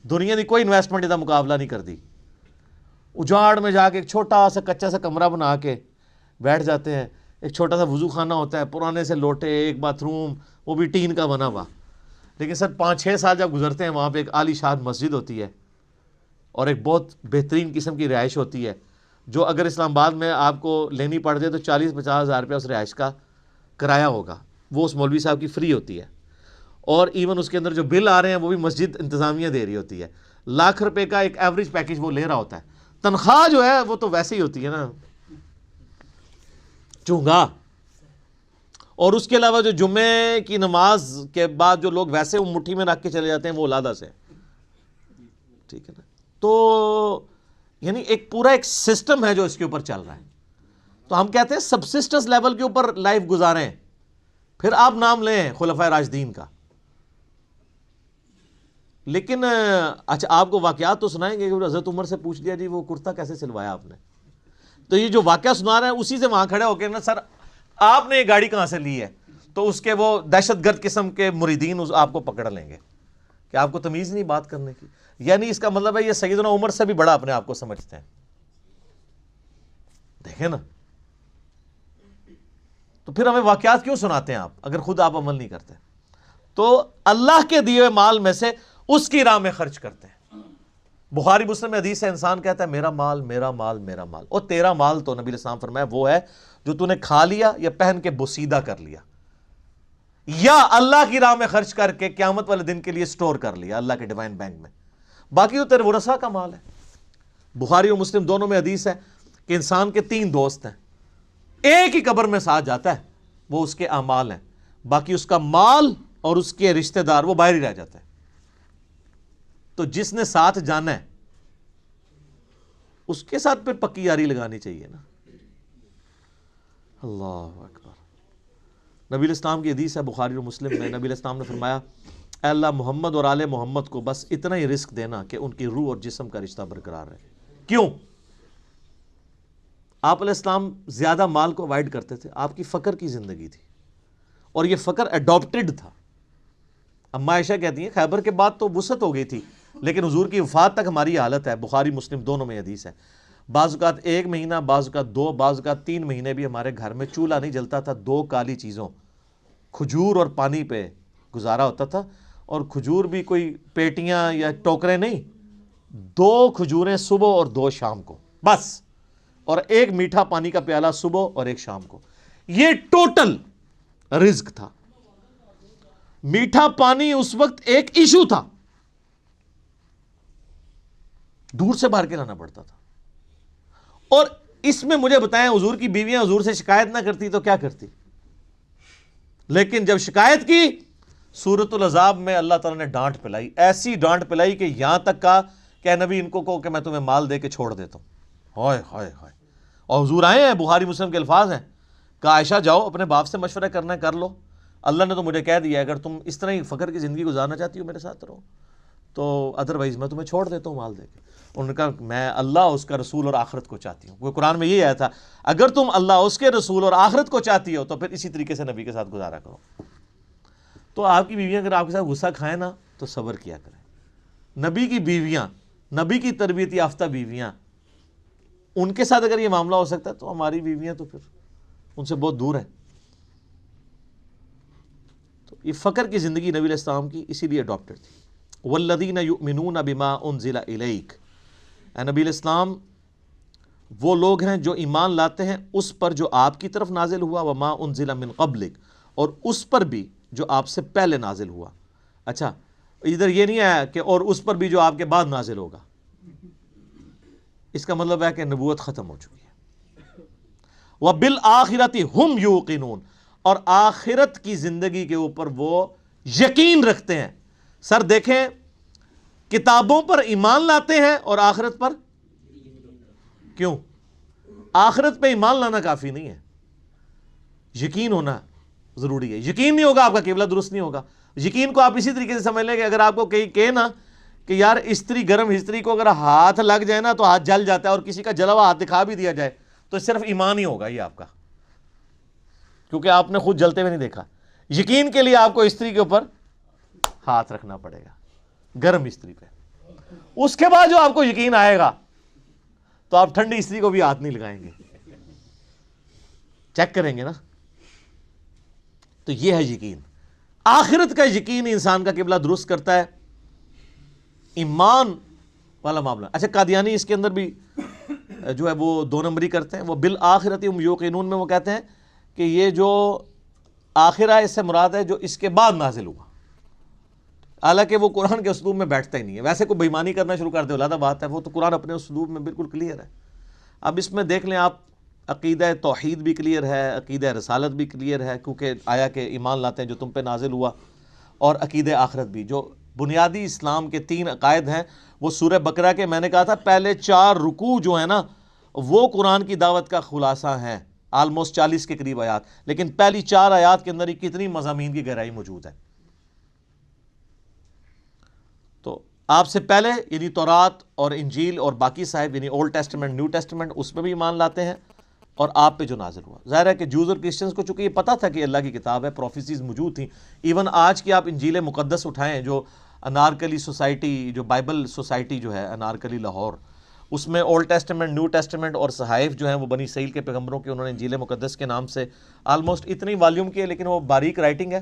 دنیا کی کوئی انویسٹمنٹ کا مقابلہ نہیں کر دی۔ اجاڑ میں جا کے ایک چھوٹا سا کچا سا کمرہ بنا کے بیٹھ جاتے ہیں، ایک چھوٹا سا وضو خانہ ہوتا ہے، پرانے سے لوٹے، ایک باتھ روم، وہ بھی ٹین کا بنا ہوا۔ لیکن سر 5-6 سال جب گزرتے ہیں وہاں پہ ایک عالی شان مسجد ہوتی ہے اور ایک بہت بہترین قسم کی رہائش ہوتی ہے، جو اگر اسلام آباد میں آپ کو لینی پڑ جائے تو 40-50 ہزار روپیہ اس رہائش کا کرایہ ہوگا، وہ اس مولوی صاحب کی فری ہوتی ہے، اور ایون اس کے اندر جو بل آ رہے ہیں وہ بھی مسجد انتظامیہ دے رہی ہوتی ہے۔ لاکھ روپے کا ایک ایوریج پیکج وہ لے رہا ہوتا ہے، تنخواہ جو ہے وہ تو ویسے ہی ہوتی ہے نا چونگا۔ اور اس کے علاوہ جو جمعے کی نماز کے بعد جو لوگ ویسے وہ مٹھی میں رکھ کے چلے جاتے ہیں وہ علادہ سے، ٹھیک ہے نا۔ تو یعنی ایک پورا ایک سسٹم ہے جو اس کے اوپر چل رہا ہے۔ تو ہم کہتے ہیں سبسسٹنس لیول کے اوپر لائف گزاریں، پھر آپ نام لیں خلفائے راشدین کا۔ لیکن اچھا آپ کو واقعات تو سنائیں گے کہ حضرت عمر سے پوچھ لیا جی وہ کرتا کیسے سلوایا آپ نے، تو یہ جو واقعہ سنا رہے ہیں اسی سے وہاں کھڑے ہو کے نا سر آپ نے یہ گاڑی کہاں سے لی ہے، تو اس کے وہ دہشت گرد قسم کے مریدین آپ کو پکڑ لیں گے کہ آپ کو تمیز نہیں بات کرنے کی، یعنی اس کا مطلب ہے یہ سیدنا عمر سے بھی بڑا اپنے آپ کو سمجھتے ہیں۔ دیکھیں نا، تو پھر ہمیں واقعات کیوں سناتے ہیں آپ اگر خود آپ عمل نہیں کرتے؟ تو اللہ کے دیے ہوئے مال میں سے اس کی راہ میں خرچ کرتے ہیں۔ بخاری مسلم میں حدیث ہے، انسان کہتا ہے میرا مال میرا مال میرا مال، اور تیرا مال تو نبی علیہ السلام فرمایا وہ ہے جو تو نے کھا لیا یا پہن کے بوسیدہ کر لیا یا اللہ کی راہ میں خرچ کر کے قیامت والے دن کے لیے سٹور کر لیا اللہ کے ڈیوائن بینک میں، باقی تو تیرے ورثہ کا مال ہے۔ بخاری اور مسلم دونوں میں حدیث ہے کہ انسان کے 3 دوست ہیں، ایک ہی قبر میں ساتھ جاتا ہے، وہ اس کے اعمال ہیں، باقی اس کا مال اور اس کے رشتہ دار وہ باہر ہی رہ جاتا ہے۔ تو جس نے ساتھ جانا ہے اس کے ساتھ پھر پکی یاری لگانی چاہیے نا۔ اللہ اکبر۔ نبی علیہ السلام کی حدیث ہے بخاری اور مسلم میں، نبی علیہ السلام نے فرمایا اے اللہ محمد اور آل محمد کو بس اتنا ہی رزق دینا کہ ان کی روح اور جسم کا رشتہ برقرار رہے۔ کیوں؟ آپ علیہ السلام زیادہ مال کو اوائڈ کرتے تھے، آپ کی فقر کی زندگی تھی، اور یہ فقر اڈاپٹڈ تھا۔ اما عائشہ کہتی ہیں خیبر کے بعد تو وسعت ہو گئی تھی، لیکن حضور کی وفات تک ہماری حالت ہے، بخاری مسلم دونوں میں حدیث ہے، بعض اوقات 1 مہینہ، بعض اوقات 2، بعض اوقات 3 مہینے بھی ہمارے گھر میں چولہا نہیں جلتا تھا، 2 کالی چیزوں، کھجور اور پانی پہ گزارا ہوتا تھا، اور کھجور بھی کوئی پیٹیاں یا ٹوکرے نہیں، 2 کھجوریں صبح اور 2 شام کو بس، اور 1 میٹھا پانی کا پیالہ صبح اور 1 شام کو، یہ ٹوٹل رزق تھا۔ میٹھا پانی اس وقت ایک ایشو تھا، دور سے بھر کے لانا پڑتا تھا۔ اور اس میں مجھے بتائیں، حضور کی بیویاں حضور سے شکایت نہ کرتی تو کیا کرتی؟ لیکن جب شکایت کی، سورۃ العذاب میں اللہ تعالیٰ نے ڈانٹ پلائی، ایسی ڈانٹ پلائی کہ یہاں تک کہا کہ اے نبی ان کو کہو کہ میں تمہیں مال دے کے چھوڑ دیتا ہوں۔ ہائے ہائے ہائے! اور حضور آئے ہیں، بخاری مسلم کے الفاظ ہیں، کہ عائشہ جاؤ اپنے باپ سے مشورہ کرنا ہے کر لو، اللہ نے تو مجھے کہہ دیا اگر تم اس طرح ہی فقر کی زندگی گزارنا چاہتی ہو میرے ساتھ رہو، تو ادروائز میں تمہیں چھوڑ دیتا ہوں مال دے کے۔ انہوں نے کہا میں اللہ، اس کا رسول اور آخرت کو چاہتی ہوں۔ وہ قرآن میں یہ آیا تھا، اگر تم اللہ، اس کے رسول اور آخرت کو چاہتی ہو تو پھر اسی طریقے سے نبی کے ساتھ گزارا کرو۔ تو آپ کی بیویاں اگر آپ کے ساتھ غصہ کھائیں نا تو صبر کیا کریں۔ نبی کی بیویاں، نبی کی تربیت یافتہ بیویاں، ان کے ساتھ اگر یہ معاملہ ہو سکتا ہے تو ہماری بیویاں تو پھر ان سے بہت دور ہیں۔ تو یہ فقر کی زندگی نبی علیہ السلام کی اسی لیے اڈاپٹڈ تھی۔ والذین یؤمنون بما انزل الیک، اے نبی علیہ السلام وہ لوگ ہیں جو ایمان لاتے ہیں اس پر جو آپ کی طرف نازل ہوا، وما انزل من قبلک، اور اس پر بھی جو آپ سے پہلے نازل ہوا۔ اچھا، ادھر یہ نہیں آیا کہ اور اس پر بھی جو آپ کے بعد نازل ہوگا، اس کا مطلب ہے کہ نبوت ختم ہو چکی ہے۔ وَبِالْآخِرَةِ هُمْ يُوقِنُونَ، اور آخرت کی زندگی کے اوپر وہ یقین رکھتے ہیں۔ سر دیکھیں، کتابوں پر ایمان لاتے ہیں اور آخرت پر کیوں؟ آخرت پہ ایمان لانا کافی نہیں ہے، یقین ہونا ضروری ہے۔ یقین نہیں ہوگا آپ کا قبلہ درست نہیں ہوگا۔ یقین کو آپ اسی طریقے سے سمجھ لیں کہ اگر آپ کو کہیں نا کہ یار استری، گرم استری کو اگر ہاتھ لگ جائے نا تو ہاتھ جل جاتا ہے، اور کسی کا جلا ہوا ہاتھ دکھا بھی دیا جائے تو صرف ایمان ہی ہوگا یہ آپ کا، کیونکہ آپ نے خود جلتے ہوئے نہیں دیکھا۔ یقین کے لیے آپ کو استری کے اوپر ہاتھ رکھنا پڑے گا، گرم استری پہ۔ اس کے بعد جو آپ کو یقین آئے گا تو آپ ٹھنڈی استری کو بھی ہاتھ نہیں لگائیں گے، چیک کریں گے نا۔ تو یہ ہے یقین، آخرت کا یقین انسان کا قبلہ درست کرتا ہے، ایمان والا معاملہ۔ اچھا، قادیانی اس کے اندر بھی جو ہے وہ 2 نمبری کرتے ہیں۔ وہ بالآخرۃ ہم یوقنون میں وہ کہتے ہیں کہ یہ جو آخرہ اس سے مراد ہے جو اس کے بعد نازل ہوا، حالانکہ وہ قرآن کے اسلوب میں بیٹھتا ہی نہیں ہے۔ ویسے کوئی بےمانی کرنا شروع کر دے علیحدہ بات ہے، وہ تو قرآن اپنے اسلوب میں بالکل کلیئر ہے۔ اب اس میں دیکھ لیں آپ، عقیدہ توحید بھی کلیئر ہے، عقیدہ رسالت بھی کلیئر ہے، کیونکہ آیا کہ ایمان لاتے ہیں جو تم پہ نازل ہوا، اور عقیدہ آخرت بھی۔ جو بنیادی اسلام کے 3 عقائد ہیں وہ سورہ بقرہ کے، میں نے کہا تھا پہلے 4 رکوع جو ہیں نا وہ قرآن کی دعوت کا خلاصہ ہیں، آلموسٹ 40 کے قریب آیات، لیکن پہلی 4 آیات کے اندر ہی کتنی مضامین کی گہرائی موجود ہے۔ تو آپ سے پہلے یعنی تورات اور انجیل اور باقی صاحب یعنی اولڈ ٹیسٹمنٹ، نیو ٹیسٹمنٹ، اس میں بھی ایمان لاتے ہیں، اور آپ پہ جو نازل ہوا۔ ظاہر ہے کہ جوز اور کرسچنز کو چونکہ یہ پتہ تھا کہ اللہ کی کتاب ہے، پروفیسیز موجود تھیں۔ ایون آج کی آپ انجیل مقدس اٹھائیں، جو انارکلی سوسائٹی، جو بائبل سوسائٹی جو ہے انارکلی لاہور، اس میں اولڈ ٹیسٹمنٹ، نیو ٹیسٹمنٹ اور صحائف جو ہیں وہ بنی اسرائیل کے پیغمبروں کے، انہوں نے انجیل مقدس کے نام سے آلموسٹ اتنی والیوم کی ہے، لیکن وہ باریک رائٹنگ ہے،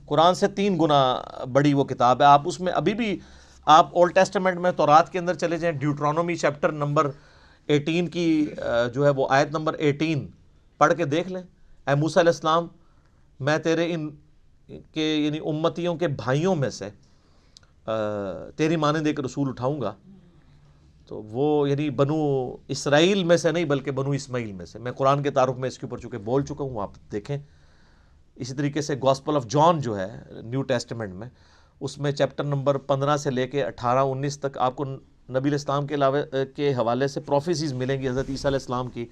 قرآن سے 3 گنا بڑی وہ کتاب ہے۔ آپ اس میں ابھی بھی آپ اولڈ ٹیسٹمنٹ میں تورات کے اندر چلے جائیں، ڈیوٹرانومی چیپٹر نمبر 18 کی جو ہے وہ آیت نمبر 18 پڑھ کے دیکھ لیں۔ اے موسیٰ علیہ السلام، میں تیرے ان کے یعنی امتیوں کے بھائیوں میں سے تیری مانند ایک رسول اٹھاؤں گا، تو وہ یعنی بنو اسرائیل میں سے نہیں بلکہ بنو اسماعیل میں سے۔ میں قرآن کے تعارف میں اس کے اوپر چونکہ بول چکا ہوں، آپ دیکھیں۔ اسی طریقے سے گاسپل آف جان جو ہے نیو ٹیسٹمنٹ میں، اس میں چیپٹر نمبر 15 سے لے کے 18-19 تک آپ کو نبی علیہ السلام کے علاوہ کے حوالے سے پروفیسیز ملیں گی حضرت عیسیٰ علیہ السلام کی،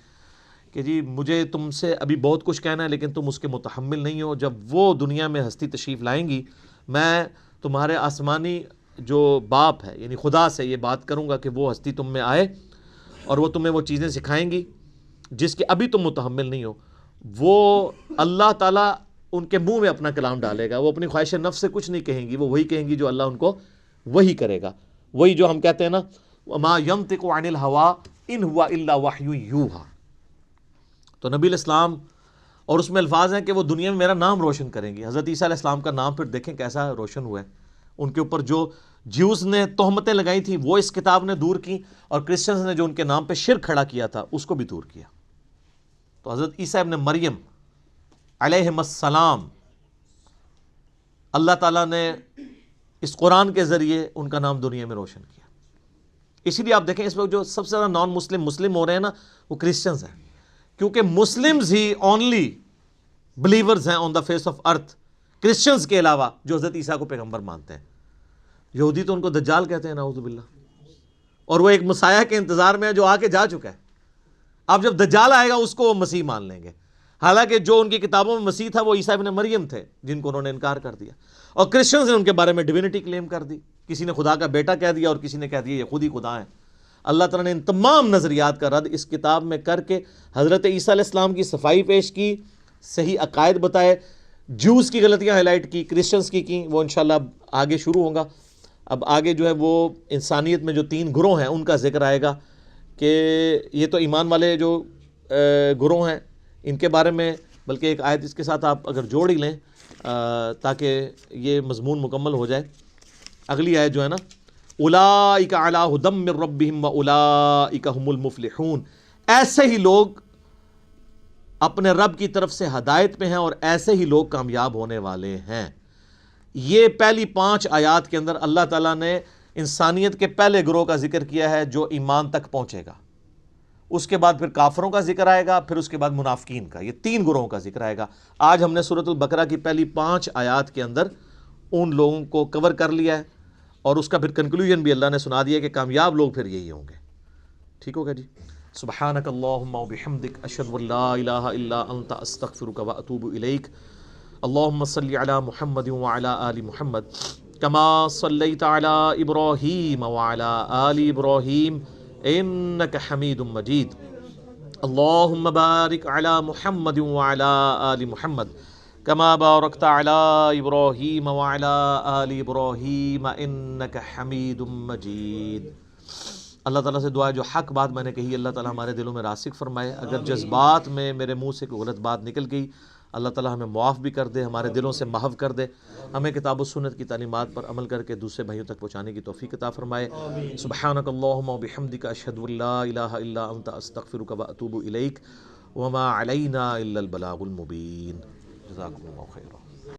کہ جی مجھے تم سے ابھی بہت کچھ کہنا ہے لیکن تم اس کے متحمل نہیں ہو۔ جب وہ دنیا میں ہستی تشریف لائیں گی، میں تمہارے آسمانی جو باپ ہے یعنی خدا سے یہ بات کروں گا کہ وہ ہستی تم میں آئے اور وہ تمہیں وہ چیزیں سکھائیں گی جس کے ابھی تم متحمل نہیں ہو، وہ اللہ تعالیٰ ان کے منہ میں اپنا کلام ڈالے گا. وہ اپنی خواہش نفس سے کچھ نہیں کہیں گی، وہ وہی کہیں گی جو اللہ ان کو وہی کرے گا. وہی جو ہم کہتے ہیں نا وَمَا يَنطِقُ عَنِ الْهَوَىٰ إِنْ هُوَ إِلَّا وَحْيٌ يُوحَىٰ. تو نبی علیہ السلام، اور اس میں الفاظ ہیں کہ وہ دنیا میں میرا نام روشن کریں گی. حضرت عیسیٰ علیہ السلام کا نام پھر دیکھیں کیسا روشن ہوا ہے. ان کے اوپر جو جیوز نے تہمتیں لگائی تھیں وہ اس کتاب نے دور کی، اور کرسچنز نے جو ان کے نام پہ شرک کھڑا کیا تھا اس کو بھی دور کیا. تو حضرت عیسیٰ ابن مریم علیہ السلام، اللہ تعالیٰ نے اس قرآن کے ذریعے ان کا نام دنیا میں روشن کیا. اسی لیے آپ دیکھیں اس وقت جو سب سے زیادہ نان مسلم ہو رہے ہیں نا وہ کرسچنز ہیں، کیونکہ مسلمز ہی اونلی بلیورز ہیں on the face of earth, Christians کے علاوہ جو حضرت عیسیٰ کو پیغمبر مانتے ہیں. یہودی تو ان کو دجال کہتے ہیں نعوذ باللہ، اور وہ ایک مسیح کے انتظار میں ہے جو آ کے جا چکا ہے. اب جب دجال آئے گا اس کو وہ مسیح مان لیں گے، حالانکہ جو ان کی کتابوں میں مسیح تھا وہ عیسیٰ ابن مریم تھے جن کو انہوں نے انکار کر دیا. اور کرسچنز نے ان کے بارے میں ڈیوینٹی کلیم کر دی، کسی نے خدا کا بیٹا کہہ دیا اور کسی نے کہہ دیا یہ خود ہی خدا ہیں. اللہ تعالیٰ نے ان تمام نظریات کا رد اس کتاب میں کر کے حضرت عیسیٰ علیہ السلام کی صفائی پیش کی، صحیح عقائد بتائے، جوز کی غلطیاں ہائی لائٹ کی، کرسچنز کی وہ انشاءاللہ آگے شروع ہوں گا. اب آگے جو ہے وہ انسانیت میں جو 3 گروہ ہیں ان کا ذکر آئے گا، کہ یہ تو ایمان والے جو گروہ ہیں ان کے بارے میں، بلکہ ایک آیت اس کے ساتھ آپ اگر جوڑ ہی لیں تاکہ یہ مضمون مکمل ہو جائے. اگلی آیت جو ہے نا اولئک علی ھدی من ربہم واولئک ھم المفلحون، ایسے ہی لوگ اپنے رب کی طرف سے ہدایت پہ ہیں اور ایسے ہی لوگ کامیاب ہونے والے ہیں. یہ پہلی 5 آیات کے اندر اللہ تعالیٰ نے انسانیت کے پہلے گروہ کا ذکر کیا ہے جو ایمان تک پہنچے گا. اس کے بعد پھر کافروں کا ذکر آئے گا، پھر اس کے بعد منافقین کا. یہ 3 گروہوں کا ذکر آئے گا. آج ہم نے سورۃ البقرہ کی پہلی 5 آیات کے اندر ان لوگوں کو کور کر لیا ہے، اور اس کا پھر کنکلوژن بھی اللہ نے سنا دیا کہ کامیاب لوگ پھر یہی ہوں گے. ٹھیک ہوگا جی. سبحانک اللہم وبحمدک اشہد ان لا الہ الا انت استغفرک واتوب الیک. اللہم صلی علی محمد وعلی آل محمد کما صلیت علی ابراہیم وعلی آل ابراہیم انک حمید مجید. اللہم بارک علی محمد وعلی آل محمد کما بارکت علی ابراہیم وعلی آل ابراہیم انک حمید مجید. اللہ تعالیٰ سے دعا ہے جو حق بات میں نے کہی اللہ تعالیٰ ہمارے دلوں میں راسخ فرمائے. اگر جذبات میں میرے منہ سے کوئی غلط بات نکل گئی اللہ تعالیٰ ہمیں معاف بھی کر دے، ہمارے دلوں سے محو کر دے، ہمیں کتاب و سنت کی تعلیمات پر عمل کر کے دوسرے بھائیوں تک پہنچانے کی توفیق عطا فرمائے. سبحانک اللہم وبحمدک اشہد ان لا الہ الا انت استغفرک واتوب الیک وما علینا الا البلاغ المبین. جزاکم اللہ خیرا.